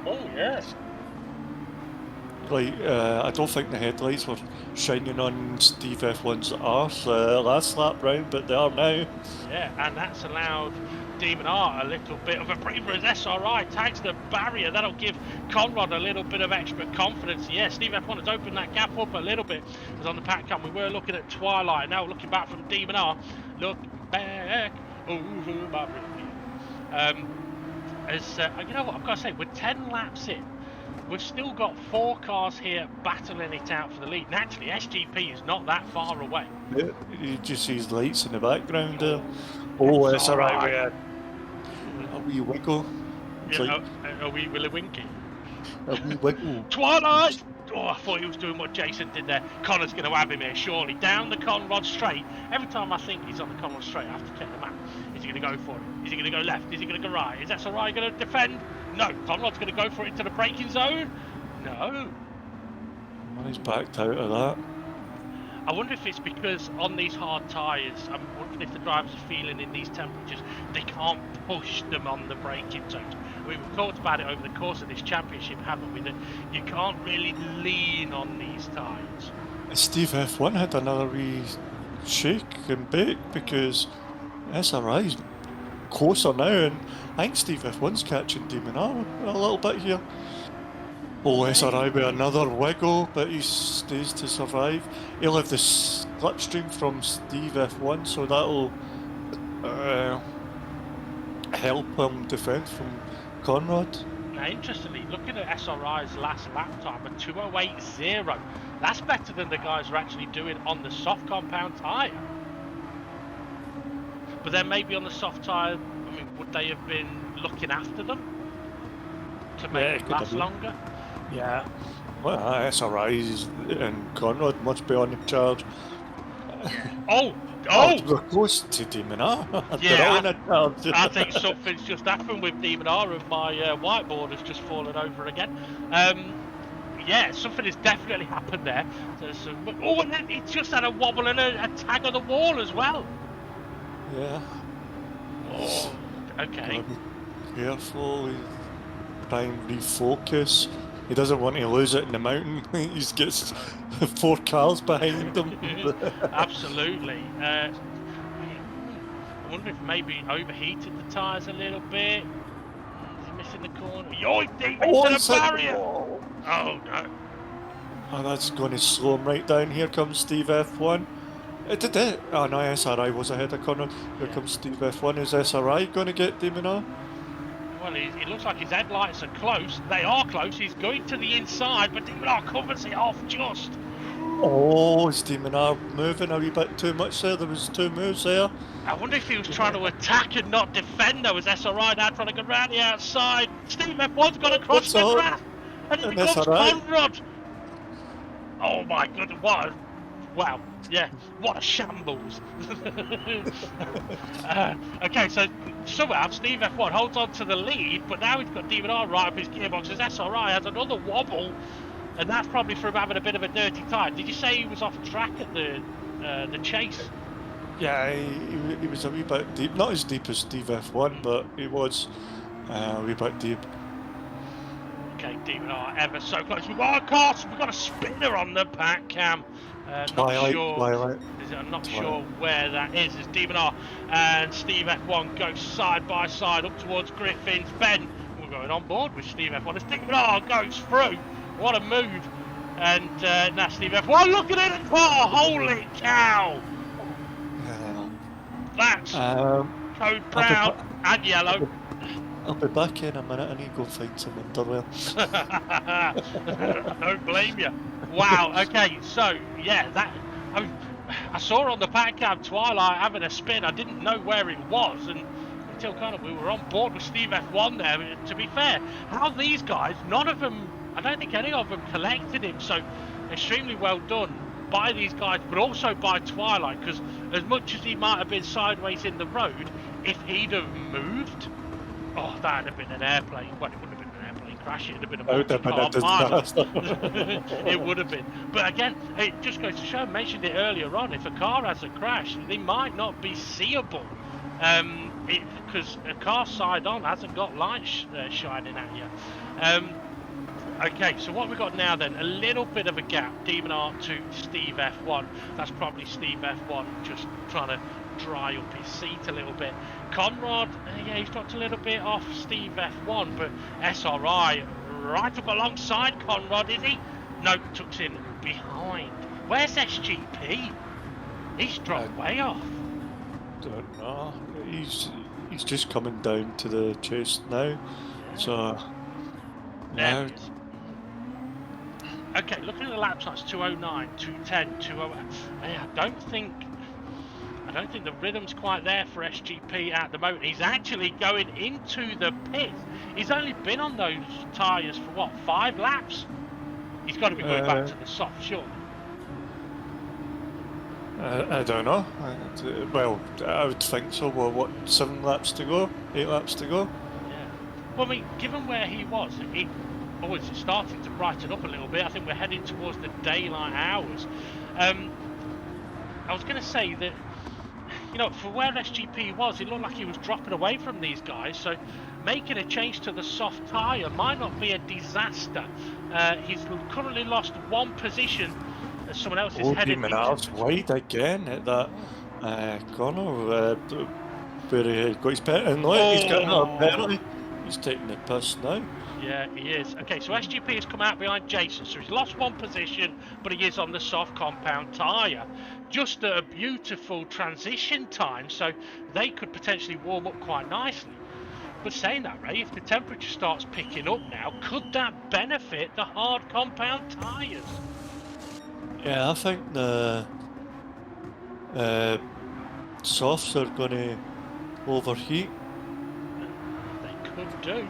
Oh, yes. Like, I don't think the headlights were shining on Steve F1's arse last lap round, but they are now. Yeah, and that's allowed Demon R a little bit of a breather as SRI tags the barrier. That'll give Conrod a little bit of extra confidence. Yeah, Steve F1 has opened that gap up a little bit. Because on the pack cam, we were looking at Twilight. Now we're looking back from Demon R. Look back over my review. You know what, I've got to say, we're 10 laps in. We've still got 4 cars here battling it out for the lead. Naturally, SGP is not that far away. Yeah, you just see his lights in the background there. Oh, SRI, a wee wiggle. Yeah, a wee willy winky. A wee wiggle. Twilight! Oh, I thought he was doing what Jason did there. Connor's going to have him here, surely. Down the Conrod straight. Every time I think he's on the Conrod straight, I have to check the map. Is he going to go for it? Is he going to go left? Is he going to go right? Is SRI going to defend? No. Conrod's going to go for it into the braking zone? No. He's backed out of that. I wonder if it's because on these hard tyres, I'm wondering if the drivers are feeling in these temperatures, they can't push them on the braking zones. We've talked about it over the course of this championship, haven't we? That you can't really lean on these tyres. Steve F1 had another wee shake and bake because SRI's closer now, and I think Steve F1's catching Demon R a little bit here. Oh, SRI with another wiggle, but he stays to survive. He'll have the slipstream from Steve F1, so that'll help him defend from Conrad. Now, interestingly, looking at SRI's last lap time, a 2:08.0, that's better than the guys are actually doing on the soft compound tyre. But then maybe on the soft tyre, I mean, would they have been looking after them to make it last longer? Yeah. Well, SRI's and Conrad must be on the charge. Oh, we're close to Demon R. Yeah, I think something's just happened with Demon R, and my whiteboard has just fallen over again. Yeah, something has definitely happened there. Oh, and then it's just had a wobble and a tag on the wall as well. Yeah. Oh, okay. Careful. Try and refocus. He doesn't want to lose it in the mountain. He gets 4 cars behind him. Absolutely. I wonder if maybe overheated the tyres a little bit. Is he missing the corner? Yoink! Deep into the barrier! Oh no. Oh, that's going to slow him right down. Here comes Steve F1. It did it. Oh no, SRI was ahead of Conrad. Here comes Steve F1. Is SRI going to get Demon R? Well, it looks like his headlights are close. They are close. He's going to the inside, but Demon R covers it off just. Oh, is Demon R moving a wee bit too much there? There was 2 moves there. I wonder if he was trying to attack and not defend, though, as SRI now trying to go round the outside. Steve F1's got across the track, and it becomes Conrad. Oh my goodness, wow, yeah, what a shambles. Okay, so somehow Steve F1 holds on to the lead, but now he's got Demon R right up his gearbox as SRI has another wobble, and that's probably from having a bit of a dirty tyre. Did you say he was off track at the chase? Yeah, he was a wee bit deep. Not as deep as Steve F1, but he was a wee bit deep. Okay, Demon R ever so close. Of course, we've got a spinner on the pack cam. Twilight. I'm not sure where that is. It's Demon R and Steve F1 go side by side up towards Griffin's Ben. We're going on board with Steve F1 as Demon R goes through. What a move! And now Steve F1, look at it! Oh, holy cow! That's code brown and yellow. I'll be back in a minute. I need to go find some underwear. I don't blame you. Wow. Okay. So yeah, I saw on the pack cam Twilight having a spin. I didn't know where it was, and until kind of we were on board with Steve F1 there. To be fair, how these guys, none of them, I don't think any of them collected him. So extremely well done by these guys, but also by Twilight, because as much as he might have been sideways in the road, if he'd have moved, oh, that'd have been an airplane. Well, it wouldn't have been an airplane crash, it'd have been a multi-car pilot. It would have been. But again, it just goes to show, I mentioned it earlier on, if a car has a crash, they might not be seeable. Because a car side on hasn't got lights shining at you. Okay, so what we got now then, a little bit of a gap, Demon Art to Steve F1. That's probably Steve F1 just trying to dry up his seat a little bit. Conrad, yeah, he's dropped a little bit off Steve F1, but SRI right up alongside Conrad, is he? No, tucks in behind. Where's SGP? He's dropped way off. Don't know. He's just coming down to the chase now. Yeah. So there he is. Okay, looking at the lap times, 209, 210, 208. I don't think the rhythm's quite there for SGP at the moment. He's actually going into the pit. He's only been on those tyres for what, 5 laps? He's got to be going back to the soft, surely. I don't know. Well, I would think so. Well, what, 7 laps to go? 8 laps to go? Yeah. Well, I mean, given where he was, it's starting to brighten up a little bit. I think we're heading towards the daylight hours. I was going to say that, you know, for where SGP was, it looked like he was dropping away from these guys. So making a change to the soft tyre might not be a disaster. He's currently lost 1 position. Someone else is heading into wide again at that corner where he got his penalty. He's getting a penalty. He's taking the piss now. Yeah, he is. Okay, so SGP has come out behind Jason, so he's lost 1 position, but he is on the soft compound tyre. Just a beautiful transition time, so they could potentially warm up quite nicely. But saying that, Ray, if the temperature starts picking up now, could that benefit the hard compound tyres? Yeah, I think the softs are going to overheat. They could do.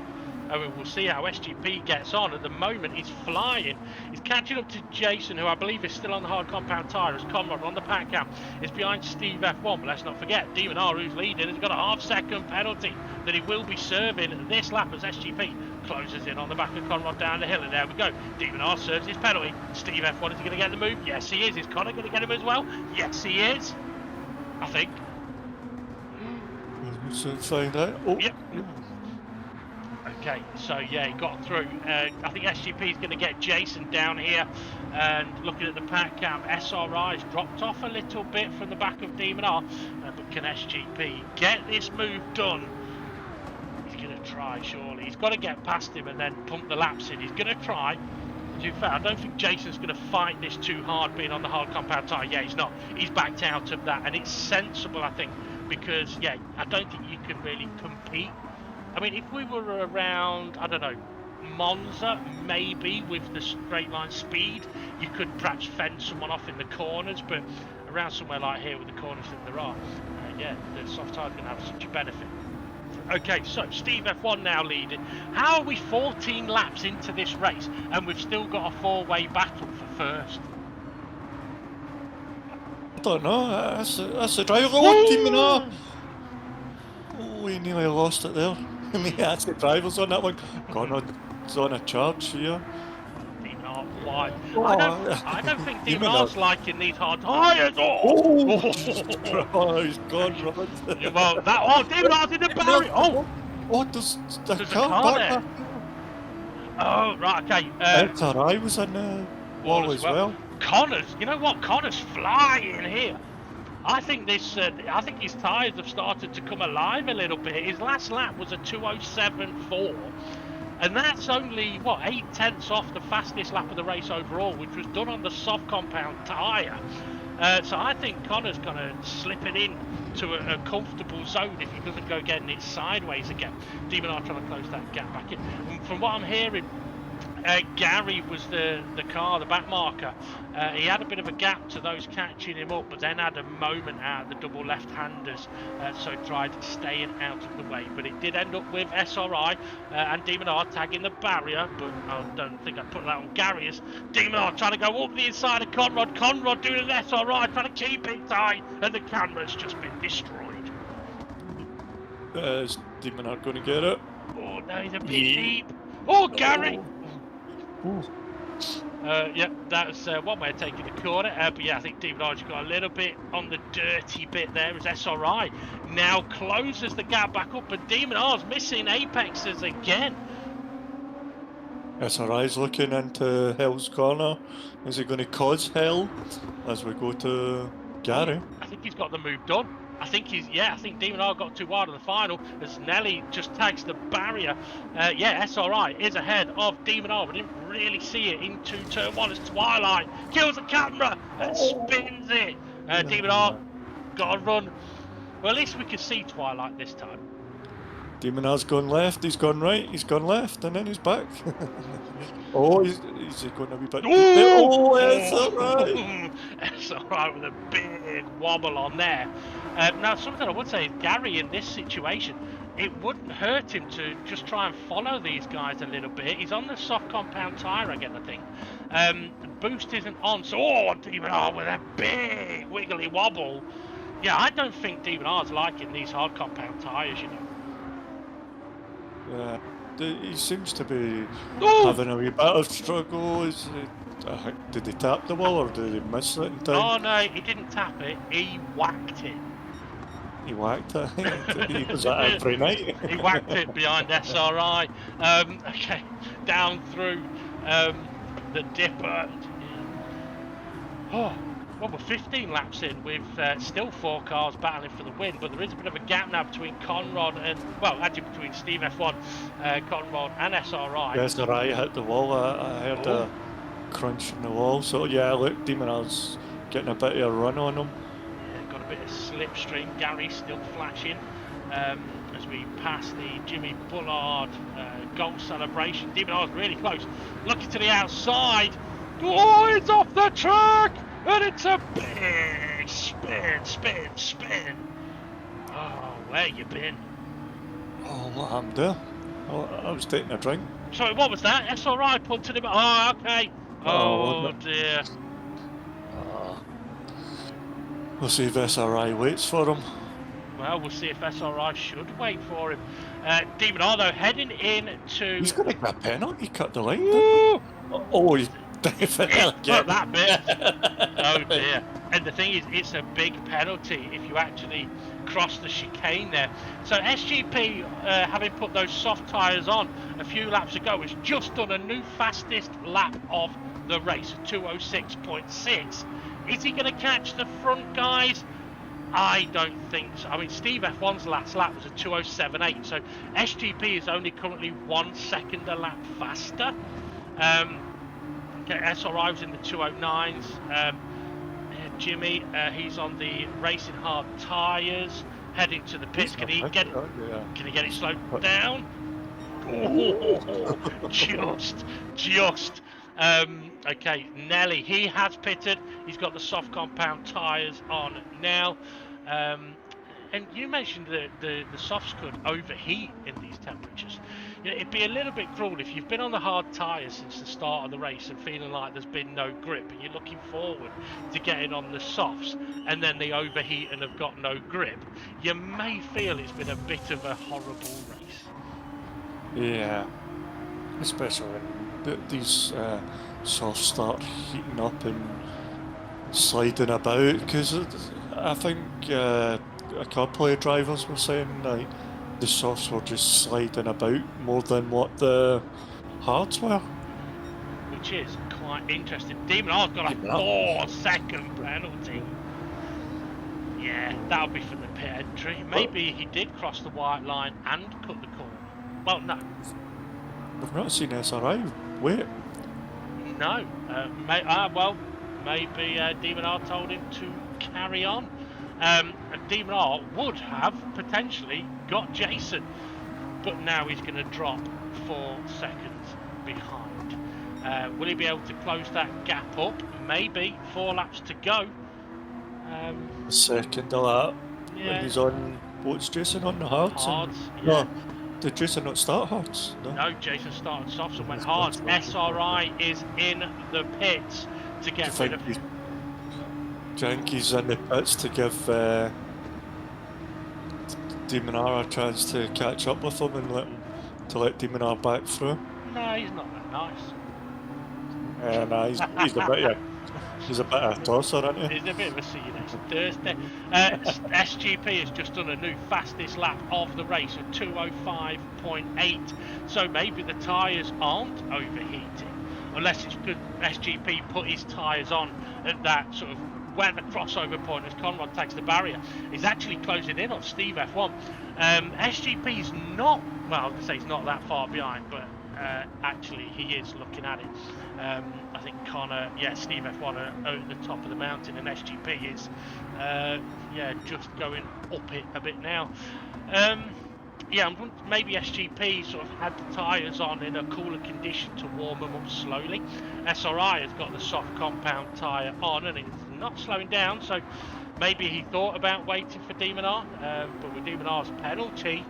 I mean, we'll see how SGP gets on. At the moment, he's flying. He's catching up to Jason, who I believe is still on the hard compound tyre, as Conrad on the pack cam is behind Steve F1. But let's not forget, Demon R, who's leading, has got a half-second penalty that he will be serving this lap as SGP closes in on the back of Conrad down the hill. And there we go. Demon R serves his penalty. Steve F1, is he going to get the move? Yes, he is. Is Connor going to get him as well? Yes, he is. I think. We'll soon find out. Oh. Yep. Okay, so yeah, he got through. I think SGP is going to get Jason down here. And looking at the pack cam, SRI's dropped off a little bit from the back of Demon R. But can SGP get this move done? He's going to try, surely. He's got to get past him and then pump the laps in. He's going to try. To be fair, I don't think Jason's going to fight this too hard being on the hard compound tyre. Yeah, he's not. He's backed out of that. And it's sensible, I think, because, yeah, I don't think you can really compete. I mean, if we were around, I don't know, Monza, maybe with the straight line speed, you could perhaps fend someone off in the corners, but around somewhere like here with the corners that there are, yeah, the soft tyre is going to have such a benefit. Okay, so Steve F1 now leading. How are we 14 laps into this race and we've still got a 4-way battle for first? I don't know. That's the driver. Oh, Demon R! Oh, he nearly lost it there. I mean, that's the drivers on that one. Conrad's on a charge here. Demon R wide. I don't think Demon R's liking these hard tyres. Oh, he's gone, Robert. Well, Demon R's in the barrier. Oh, there's a car there. Oh, right, okay. SRI was in the wall as well. Connors, you know what? Connors flying here. I think his tyres have started to come alive a little bit. His last lap was a 2:07.4, and that's only, what, 8/10 off the fastest lap of the race overall, which was done on the soft compound tyre. So I think Connor's going to slip it in to a comfortable zone if he doesn't go getting it sideways again. Demon R trying to close that gap back in. And from what I'm hearing, Gary was the car, the back marker. He had a bit of a gap to those catching him up, but then had a moment out of the double left-handers, so tried staying out of the way. But it did end up with SRI and Demon R tagging the barrier, but I don't think I'd put that on Gary as Demon R trying to go up the inside of Conrad. Conrad doing an SRI, trying to keep it tight, and the camera's just been destroyed. Is Demon R going to get it? Oh no, he's a bit deep. Oh, Gary! Oh. Yeah, that's one way of taking the corner. But yeah, I think Demon R's got a little bit on the dirty bit there as SRI now closes the gap back up, and Demon R's missing apexes again. SRI's looking into Hell's Corner. Is he going to cause hell as we go to Gary? I think he's got the move done. I think Demon R got too wide on the final as Nelly just tags the barrier. Yeah, SRI is ahead of Demon R. We didn't really see it into turn one as Twilight kills the camera and spins it. Demon R got to run. Well, at least we could see Twilight this time. Demon R's gone left, he's gone right, he's gone left, and then he's back. Oh, is he going to be back? Oh, SRI! SRI with a big wobble on there. Now, something I would say is Gary in this situation, it wouldn't hurt him to just try and follow these guys a little bit. He's on the soft compound tyre again, I think. Boost isn't on, so Demon R with a big wiggly wobble. Yeah, I don't think Demon R's liking these hard compound tyres, you know. Yeah, he seems to be having a wee bit of struggle. Did he tap the wall or did he miss it in time? Oh no, he didn't tap it, he whacked it. He whacked it? He was that every night? He whacked it behind SRI. Okay, down through the dipper. Oh, well, we're 15 laps in with still 4 cars battling for the win, but there is a bit of a gap now between Conrad and, well, actually between Steve F1, Conrad and SRI. Yeah, SRI hit the wall. I heard a crunch in the wall, so yeah, look, Demon R's getting a bit of a run on him. Yeah, got a bit of slipstream. Gary still flashing as we pass the Jimmy Bullard goal celebration. Demon R's really close, looking to the outside. Oh, it's off the track! And it's a big spin. Oh, where you been? Oh, what happened there? Oh, I was taking a drink. Sorry, what was that? SRI punted him. Oh, okay. Oh, dear. We'll see if SRI waits for him. Well, we'll see if SRI should wait for him. Demon R, though, heading in to... He's going to get a penalty, cut the line. Oh, he's definitely not that bit. Oh dear. And the thing is, it's a big penalty if you actually cross the chicane there. So SGP, having put those soft tyres on a few laps ago, has just done a new fastest lap of the race, 206.6. Is he going to catch the front guys? I don't think so. I mean, Steve F1's last lap was a 207.8, so SGP is only currently 1 second a lap faster. SRI was in the 209s. Jimmy, he's on the racing hard tyres, heading to the pits. Can he get it slowed down? Oh, just. Okay, Nelly, he has pitted. He's got the soft compound tyres on now. And you mentioned that the softs could overheat in these temperatures. You know, it'd be a little bit cruel if you've been on the hard tyres since the start of the race and feeling like there's been no grip, and you're looking forward to getting on the softs, and then they overheat and have got no grip. You may feel it's been a bit of a horrible race. Yeah, especially when these softs start heating up and sliding about, because I think a couple of drivers were saying like the softs were just sliding about more than what the hards were. Which is quite interesting. Demon R's got a 4-second penalty. Yeah, that'll be for the pit entry. Maybe he did cross the white line and cut the corner. Well, no. We've not seen SRI wait. No. Maybe Demon R told him to carry on. And Demon R would have potentially got Jason, but now he's going to drop 4 seconds behind. Will he be able to close that gap up? Maybe. 4 laps to go. A second of that. Yeah. And he's on, what's Jason on the hards? Hards, yeah. No, did Jason not start hards? No, Jason started softs and went He's hard. gone soft. SRI is in the pits to get rid of... Do you think he's in the pits to give Demonar a chance to catch up with him and let Demonar back through? No, he's not that nice. Nah, he's a bit, yeah. He's a bit of a tosser, isn't he? He's a bit of a see you next Thursday. SGP has just done a new fastest lap of the race of 2:05.8. So maybe the tyres aren't overheating, unless it's because SGP put his tyres on at that sort of where the crossover point as Conrad takes the barrier. He's actually closing in on Steve F1. SGP's not, well, I was going to say he's not that far behind, but actually he is looking at it. I think Connor, Steve F1 are at the top of the mountain, and SGP is, just going up it a bit now. Maybe SGP sort of had the tyres on in a cooler condition to warm them up slowly. SRI has got the soft compound tyre on, and it's not slowing down, so maybe he thought about waiting for Demonar, but with Demonar's penalty,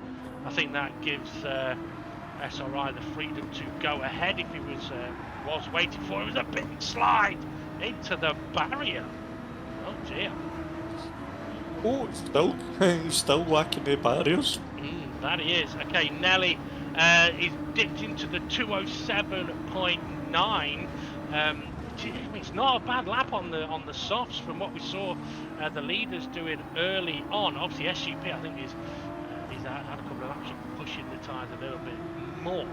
I think that gives SRI the freedom to go ahead if he was waiting for it. It was a big slide into the barrier. Oh dear. Oh, he's still whacking the barriers. That he is. Okay, Nelly is dipped into the 2:07.9. It's not a bad lap on the softs from what we saw the leaders doing early on. Obviously, SGP, I think he's had a couple of laps of pushing the tyres a little bit more.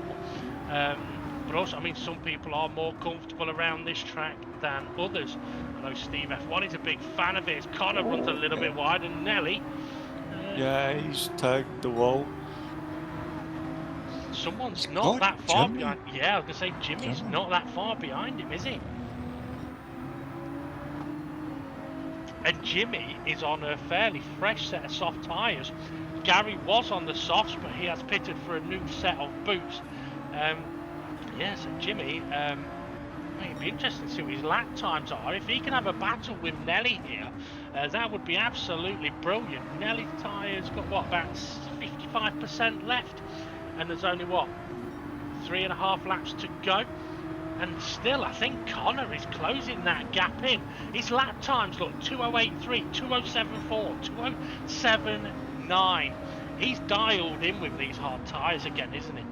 But also, I mean, some people are more comfortable around this track than others. I know Steve F1 is a big fan of it. Connor runs a little bit wide, and Nelly. He's tagged the wall. Someone's not that far behind. Yeah, I was going to say Jimmy's not that far behind him, is he? And Jimmy is on a fairly fresh set of soft tyres. Gary was on the softs, but he has pitted for a new set of boots. So Jimmy, it'd be interesting to see what his lap times are. If he can have a battle with Nelly here, that would be absolutely brilliant. Nelly's tyres got, about 55% left? And there's only, 3.5 laps to go? And still, I think Connor is closing that gap in. His lap times look 2:08.3, 2:07.4, 2:07.9. He's dialed in with these hard tyres again, isn't he?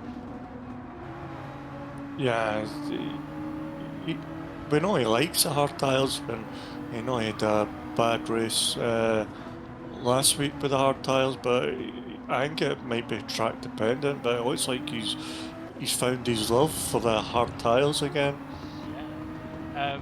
Yeah, we know he likes the hard tyres, and he had a bad race last week with the hard tyres, but I think it might be track dependent, but it looks like he's found his love for the hard tyres again. Yeah,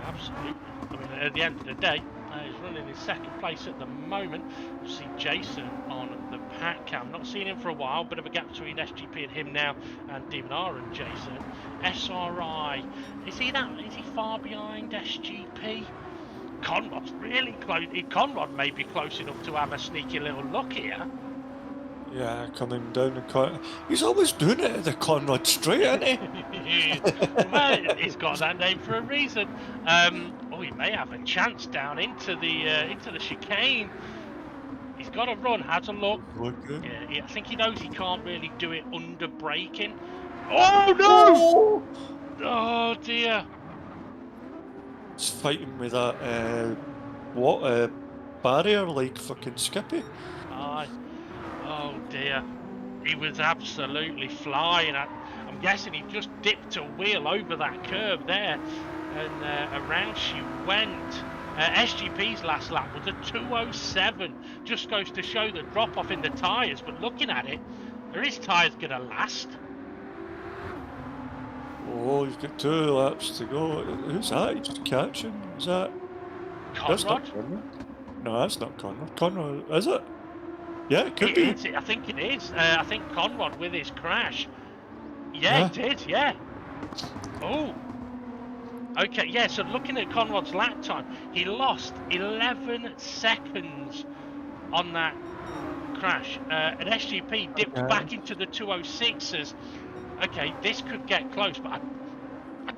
absolutely. I mean, at the end of the day, he's running in second place at the moment. You see Jason on the pack cam. Not seen him for a while. Bit of a gap between SGP and him now, and Demonar and Jason. SRI, is he far behind SGP? Conrod's really close. Conrod may be close enough to have a sneaky little look here. Yeah, coming down the corner. He's always doing it at the Conrad Straight, isn't he? Well, he's got that name for a reason. He may have a chance down into the chicane. He's got to run. Has a look. Yeah, I think he knows he can't really do it under braking. Oh no! Oh dear. He's fighting with that barrier like fucking Skippy. Aye. Oh dear. He was absolutely flying. I'm guessing he just dipped a wheel over that curb there, and around she went. SGP's last lap was a 2:07. Just goes to show the drop off in the tyres, but looking at it, are his tyres going to last? Oh, he's got 2 laps to go. Who's that? He's just catching. Is that Conrad? That's not Conrad. No, that's not Conrad. Conrad, is it? Yeah, it could be. I think it is. I think Conrad with his crash. Yeah, it did, yeah. Oh. Okay, yeah, so looking at Conrad's lap time, he lost 11 seconds on that crash. And SGP dipped back into the 2:06s. Okay, this could get close, but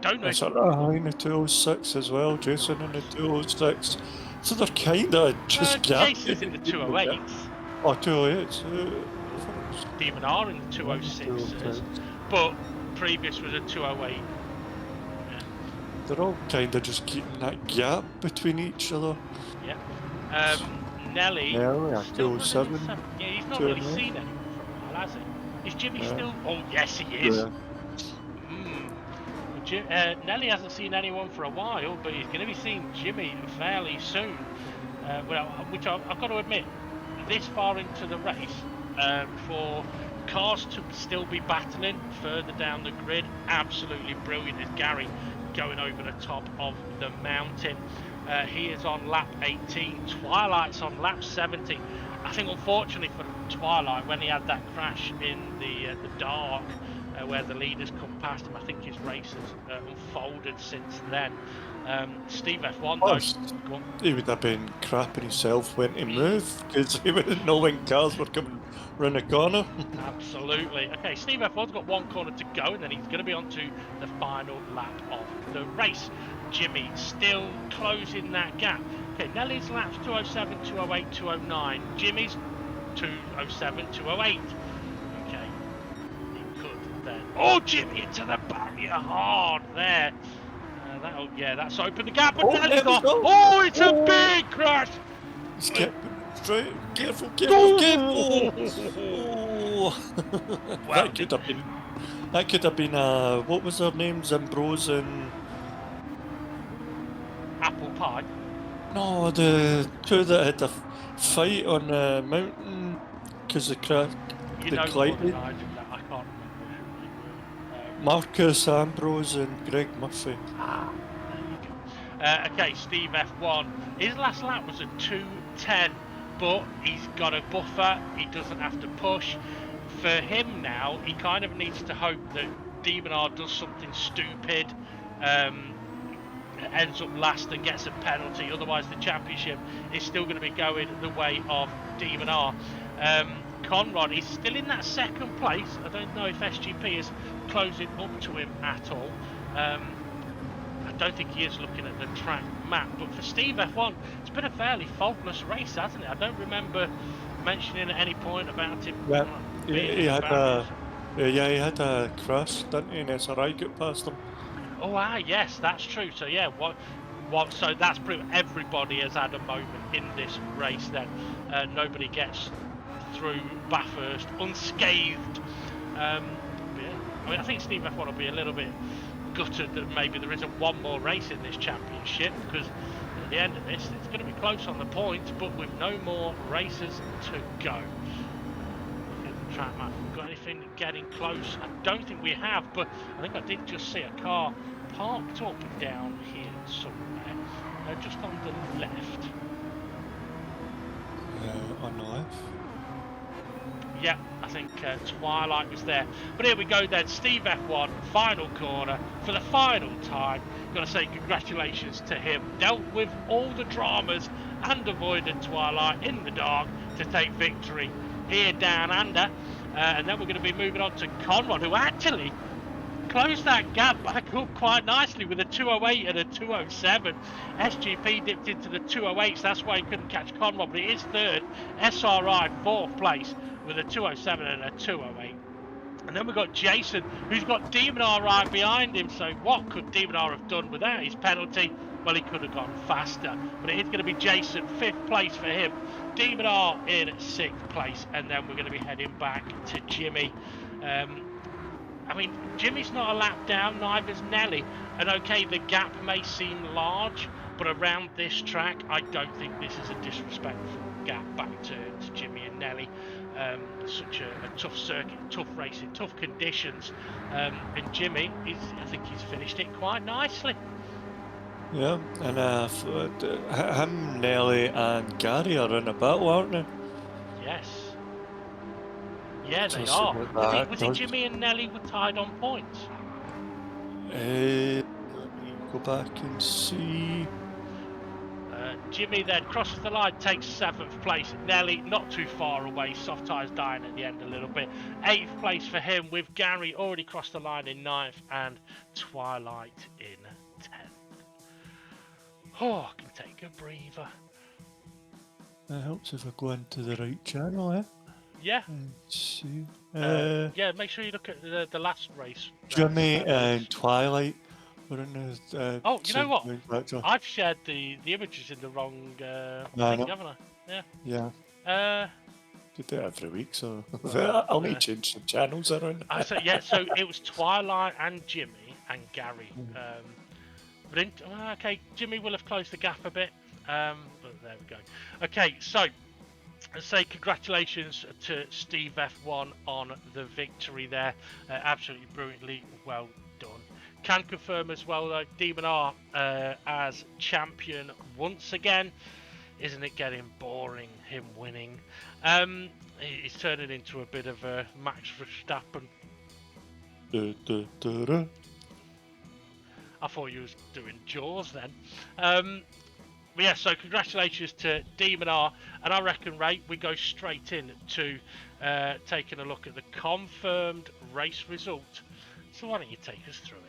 don't know. It's in the 206 as well. Jason in the 206. So they're kind of just Jason's in the 208s. Oh, 208s. Demon R in the 206s, but previous was a 208. Yeah. They're all kind of just keeping that gap between each other. Yeah. Nelly still 207. Yeah, he's not really seen anyone for a while, has he? Is Jimmy still? Oh, yes, he is. Yeah. Nelly hasn't seen anyone for a while, but he's going to be seeing Jimmy fairly soon. Which I've got to admit, this far into the race, for cars to still be battling further down the grid, absolutely brilliant is Gary going over the top of the mountain. He is on lap 18, Twilight's on lap 17. I think unfortunately for Twilight, when he had that crash in the dark, where the leaders come past him, I think his race has unfolded since then. Steve F1 though, he would have been crapping himself when he moved, because he wouldn't know when cars were coming round the corner. Absolutely. Okay, Steve F1's got one corner to go, and then he's going to be on to the final lap of the race. Jimmy still closing that gap. Okay, Nelly's laps 207, 208, 209. Jimmy's 207, 208. Okay, he could then. Oh, Jimmy into the barrier hard there. That's opened the gap. But Nelly's got. Oh, it's a big crash. He's kept straight. Careful. Oh. Well, that could have been. What was their names? Ambrose and Apple Pie. No, the two that had the fight on the mountain because the crash. I can't remember who they were. Marcus Ambrose and Greg Murphy. There you go. Okay, Steve F1. His last lap was a 2:10, but he's got a buffer. He doesn't have to push. For him now, he kind of needs to hope that Demon R does something stupid, ends up last and gets a penalty. Otherwise, the championship is still going to be going the way of Demon R. Conrad is still in that second place. I don't know if SGP is closing up to him at all. I don't think he is looking at the track map, but for Steve F1, it's been a fairly faultless race, hasn't it? I don't remember mentioning at any point about him. Yeah, he had a crash, didn't he? And SRI got past him. Oh, yes, that's true. So yeah, so that's proof everybody has had a moment in this race. Then nobody gets through Bathurst unscathed. Yeah. I mean, I think Steve F1 will be a little bit gutted that maybe there isn't one more race in this championship, because at the end of this, it's going to be close on the points, but with no more races to go. Look at the track map. Got anything getting close? I don't think we have, but I think I did just see a car parked up down here somewhere, just on the left. On the left? Yeah, I think Twilight was there. But here we go then, Steve F1, final corner for the final time. Got to say congratulations to him. Dealt with all the dramas and avoided Twilight in the dark to take victory here down under. And then we're going to be moving on to Conrad, who actually closed that gap back up quite nicely with a 208 and a 207. SGP dipped into the 208s, that's why he couldn't catch Conrad, but he is third. SRI fourth place with a 207 and a 208. And then we've got Jason, who's got Demon R right behind him. So what could Demon R have done without his penalty? Well, he could have gone faster. But it is going to be Jason, fifth place for him. Demon R in sixth place. And then we're going to be heading back to Jimmy. I mean, Jimmy's not a lap down, neither's Nelly. And okay, the gap may seem large, but around this track, I don't think this is a disrespectful gap back to Jimmy and Nelly. Such a tough circuit, tough racing, tough conditions, and Jimmy, I think he's finished it quite nicely. Yeah, and him, Nelly and Gary are in a battle, aren't they? Yes. Yeah, they are. Was it Jimmy and Nelly were tied on points? Let me go back and see. Jimmy then crosses the line, takes 7th place. Nelly not too far away. Soft tyres dying at the end a little bit. 8th place for him, with Gary already crossed the line in 9th and Twilight in 10th. Oh, I can take a breather. It helps if I go into the right channel, eh? Yeah. Let's see. Yeah, make sure you look at the last race. Jimmy and Twilight were in the. Oh, you know what? Factor. I've shared the images in the wrong thing, haven't I? Yeah. Yeah. You do it every week, so I'll need to change some channels around. So it was Twilight and Jimmy and Gary. Okay, Jimmy will have closed the gap a bit. But there we go. Okay, so let's say congratulations to Steve F1 on the victory there. Absolutely brilliantly well done. Can confirm as well though, Demon R as champion once again. Isn't it getting boring, him winning? He's turning into a bit of a Max Verstappen. I thought you was doing Jaws then. But yeah, so congratulations to Demon R, and I reckon, Ray, we go straight in to taking a look at the confirmed race result. So why don't you take us through it?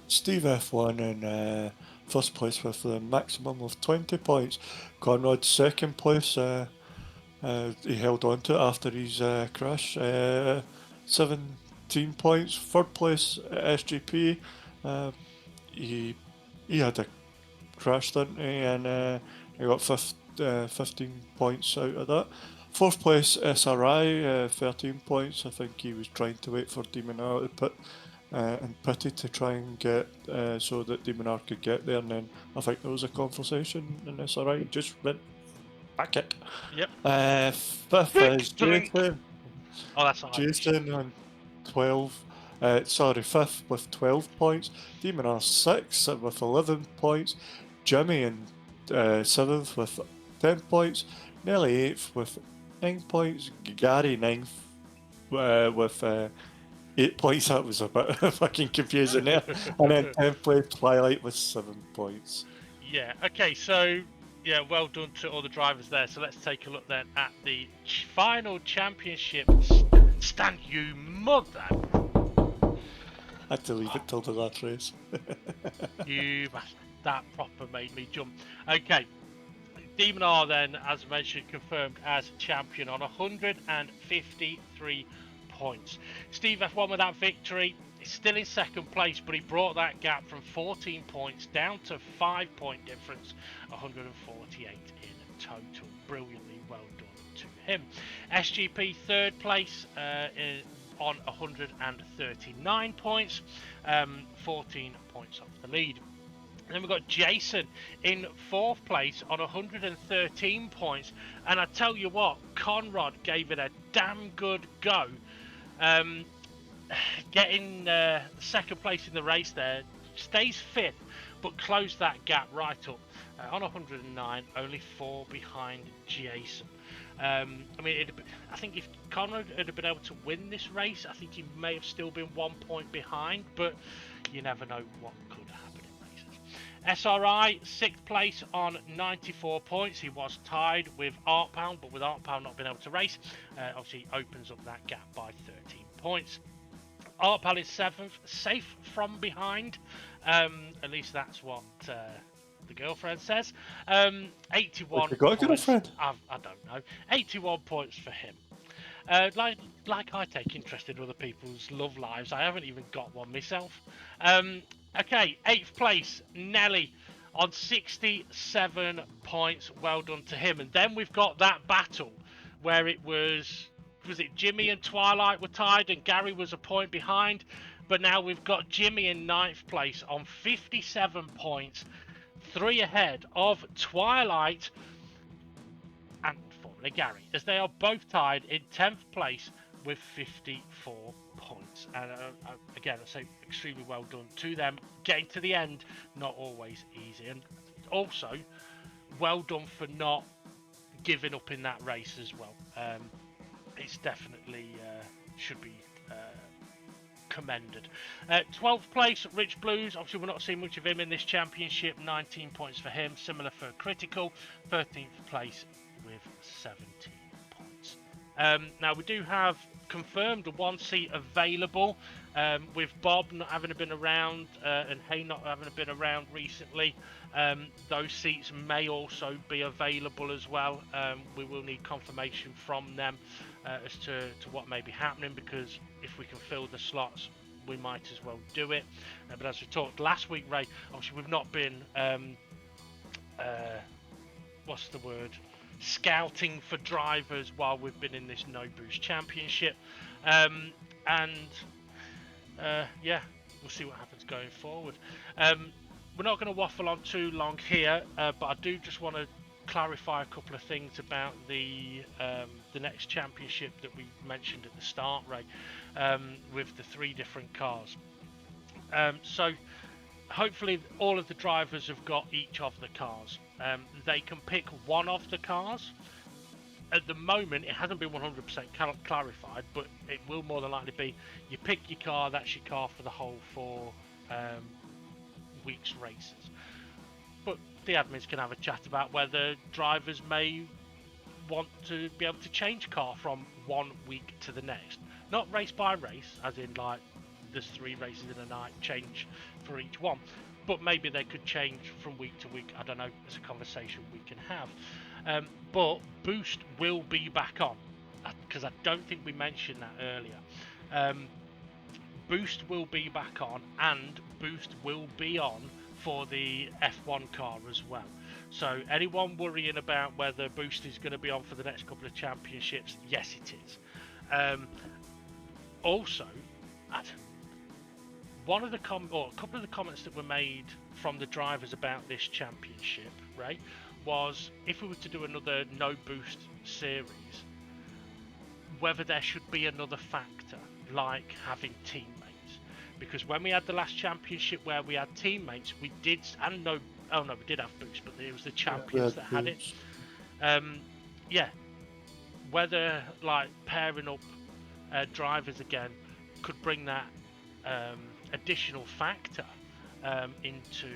Steve F1 in first place with the maximum of 20 points. Conrad second place. He held on to it after his crash. 17 points. Third place SGP. He had a crash, didn't he? And he got 15 points out of that. Fourth place SRI, 13 points. I think he was trying to wait for Demon R to pit and pity to try and get so that Demon R could get there. And then I think there was a conversation, and SRI just went back it. Yep. Fifth is Jason. Oh, that's all right. Jason on 12. Fifth with 12 points. Demon R sixth with 11 points. Jimmy in 7th with 10 points. Nelly 8th with 9 points. Gary 9th with 8 points. That was a bit fucking confusing there. And then 10th place Twilight with 7 points. Yeah, okay, so yeah, well done to all the drivers there. So let's take a look then at the final championship stand. You mother! I had to leave it till the last race. You bastard. That proper made me jump. Okay, Demon R then, as mentioned, confirmed as champion on 153 points. Steve F1 with that victory is still in second place, but he brought that gap from 14 points down to 5-point difference, 148 in total. Brilliantly well done to him. SGP third place on 139 points, 14 points off the lead. And then we've got Jason in 4th place on 113 points. And I tell you what, Conrad gave it a damn good go. Getting 2nd place in the race there, stays 5th, but closed that gap right up. On 109, only 4 behind Jason. I think if Conrad had been able to win this race, I think he may have still been 1 point behind, but you never know what could happen. SRI, 6th place on 94 points. He was tied with Artpound, but with Artpound not being able to race, obviously opens up that gap by 13 points. Artpound is 7th, safe from behind. At least that's what the girlfriend says. 81 You got a points. girlfriend? I don't know. 81 points for him. Like I take interest in other people's love lives. I haven't even got one myself. Okay, 8th place, Nelly on 67 points. Well done to him. And then we've got that battle where it was it Jimmy and Twilight were tied and Gary was a point behind. But now we've got Jimmy in 9th place on 57 points, 3 ahead of Twilight and formerly Gary, as they are both tied in 10th place with 54 points. And again, I say extremely well done to them. Getting to the end, not always easy. And also, well done for not giving up in that race as well. It's definitely should be commended. 12th place, Rich Blues. Obviously, we're not seeing much of him in this championship. 19 points for him. Similar for Critical. 13th place with 17 points. Now, we do have confirmed a 1 seat available, with Bob not having been around and Hay not having been around recently. Those seats may also be available as well. We will need confirmation from them as to what may be happening, because if we can fill the slots, we might as well do it. But as we talked last week, Ray, obviously we've not been what's the word, scouting for drivers while we've been in this No Boost Championship, and yeah, we'll see what happens going forward. We're not going to waffle on too long here, but I do just want to clarify a couple of things about the next championship that we mentioned at the start, Ray, with the 3 different cars. So hopefully all of the drivers have got each of the cars. They can pick one of the cars. At the moment, it hasn't been 100% clarified, but it will more than likely be, you pick your car, that's your car for the whole 4 weeks races. But the admins can have a chat about whether drivers may want to be able to change car from 1 week to the next. Not race by race, as in like there's 3 races in a night, change for each one. But maybe they could change from week to week. I don't know. It's a conversation we can have. But Boost will be back on, because I don't think we mentioned that earlier. Boost will be back on, and Boost will be on for the F1 car as well. So anyone worrying about whether Boost is going to be on for the next couple of championships, yes it is. Also, one of the a couple of the comments that were made from the drivers about this championship, right, was if we were to do another No Boost series, whether there should be another factor like having teammates. Because when we had the last championship where we had teammates, we did, and we did have Boost, but it was the champions that had it. Yeah, whether like pairing up drivers again could bring that additional factor into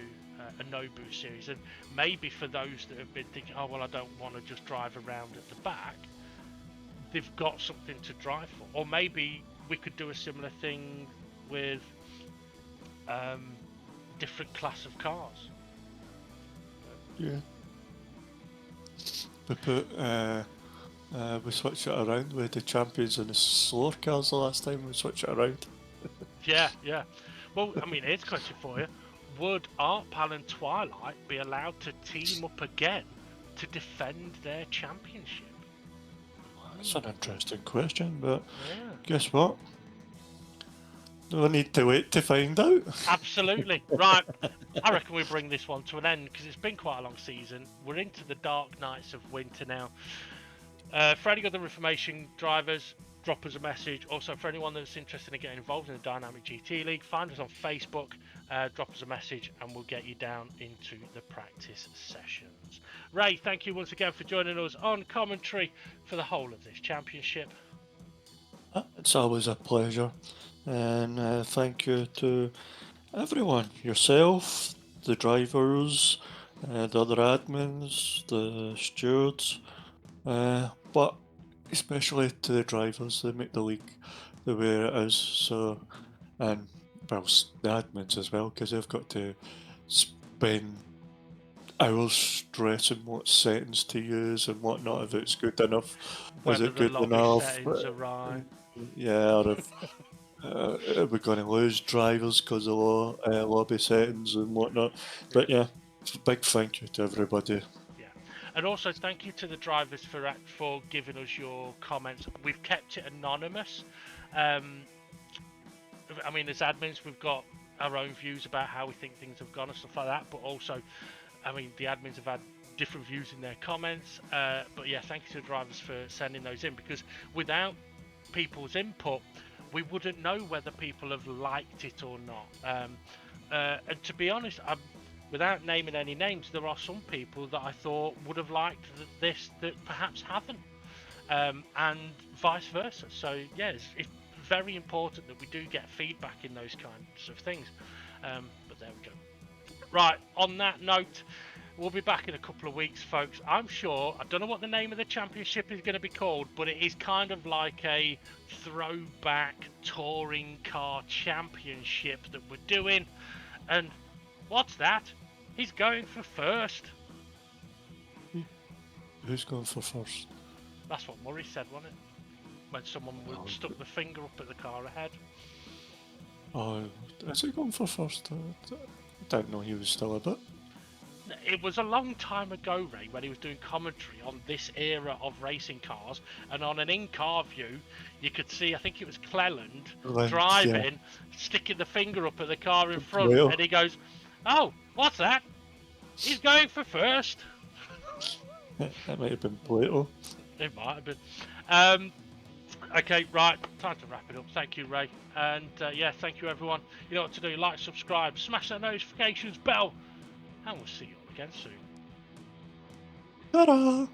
a No Boost series, and maybe for those that have been thinking, oh well, I don't want to just drive around at the back, they've got something to drive for. Or maybe we could do a similar thing with different class of cars. Yeah. We put we switched it around with the champions and the slower cars the last time we switched it around. Yeah. Well, I mean, here's a question for you. Would Art Pal and Twilight be allowed to team up again to defend their championship? That's an interesting question, but yeah. Guess what? No need to wait to find out. Absolutely. Right. I reckon we bring this one to an end because it's been quite a long season. We're into the dark nights of winter now. For any other information, drivers, drop us a message. Also, for anyone that's interested in getting involved in the Dynamic GT League, find us on Facebook, drop us a message, and we'll get you down into the practice sessions. Ray, thank you once again for joining us on commentary for the whole of this championship. It's always a pleasure. And thank you to everyone, yourself, the drivers, the other admins, the stewards, but especially to the drivers that make the league the way it is. So, and well, the admins as well, because they've got to spend hours stressing what settings to use and whatnot, if it's good enough, whether is it good enough? Settings are right. Yeah, or if we're going to lose drivers because of lobby settings and whatnot. But yeah, big thank you to everybody. Yeah, and also thank you to the drivers for giving us your comments. We've kept it anonymous. I mean, as admins, we've got our own views about how we think things have gone and stuff like that. But also, I mean, the admins have had different views in their comments. But yeah, thank you to the drivers for sending those in, because without people's input, we wouldn't know whether people have liked it or not. And to be honest, without naming any names, there are some people that I thought would have liked this that perhaps haven't, and vice versa. So yes, it's very important that we do get feedback in those kinds of things. But there we go. Right, on that note, we'll be back in a couple of weeks, folks. I'm sure, I don't know what the name of the championship is going to be called, but it is kind of like a throwback touring car championship that we're doing. And what's that? He's going for first. Who's going for first? That's what Murray said, wasn't it? When someone stuck the finger up at the car ahead. Oh, is he going for first? I didn't know he was still a bit. It was a long time ago, Ray, when he was doing commentary on this era of racing cars, and on an in-car view, you could see, I think it was Cleland, driving, sticking the finger up at the car in front, and he goes, "Oh, what's that? He's going for first." That might have been Plato. It might have been. Okay, right, time to wrap it up. Thank you, Ray. And yeah, thank you, everyone. You know what to do. Like, subscribe, smash that notifications bell, and we'll see you all again soon. Ta-da!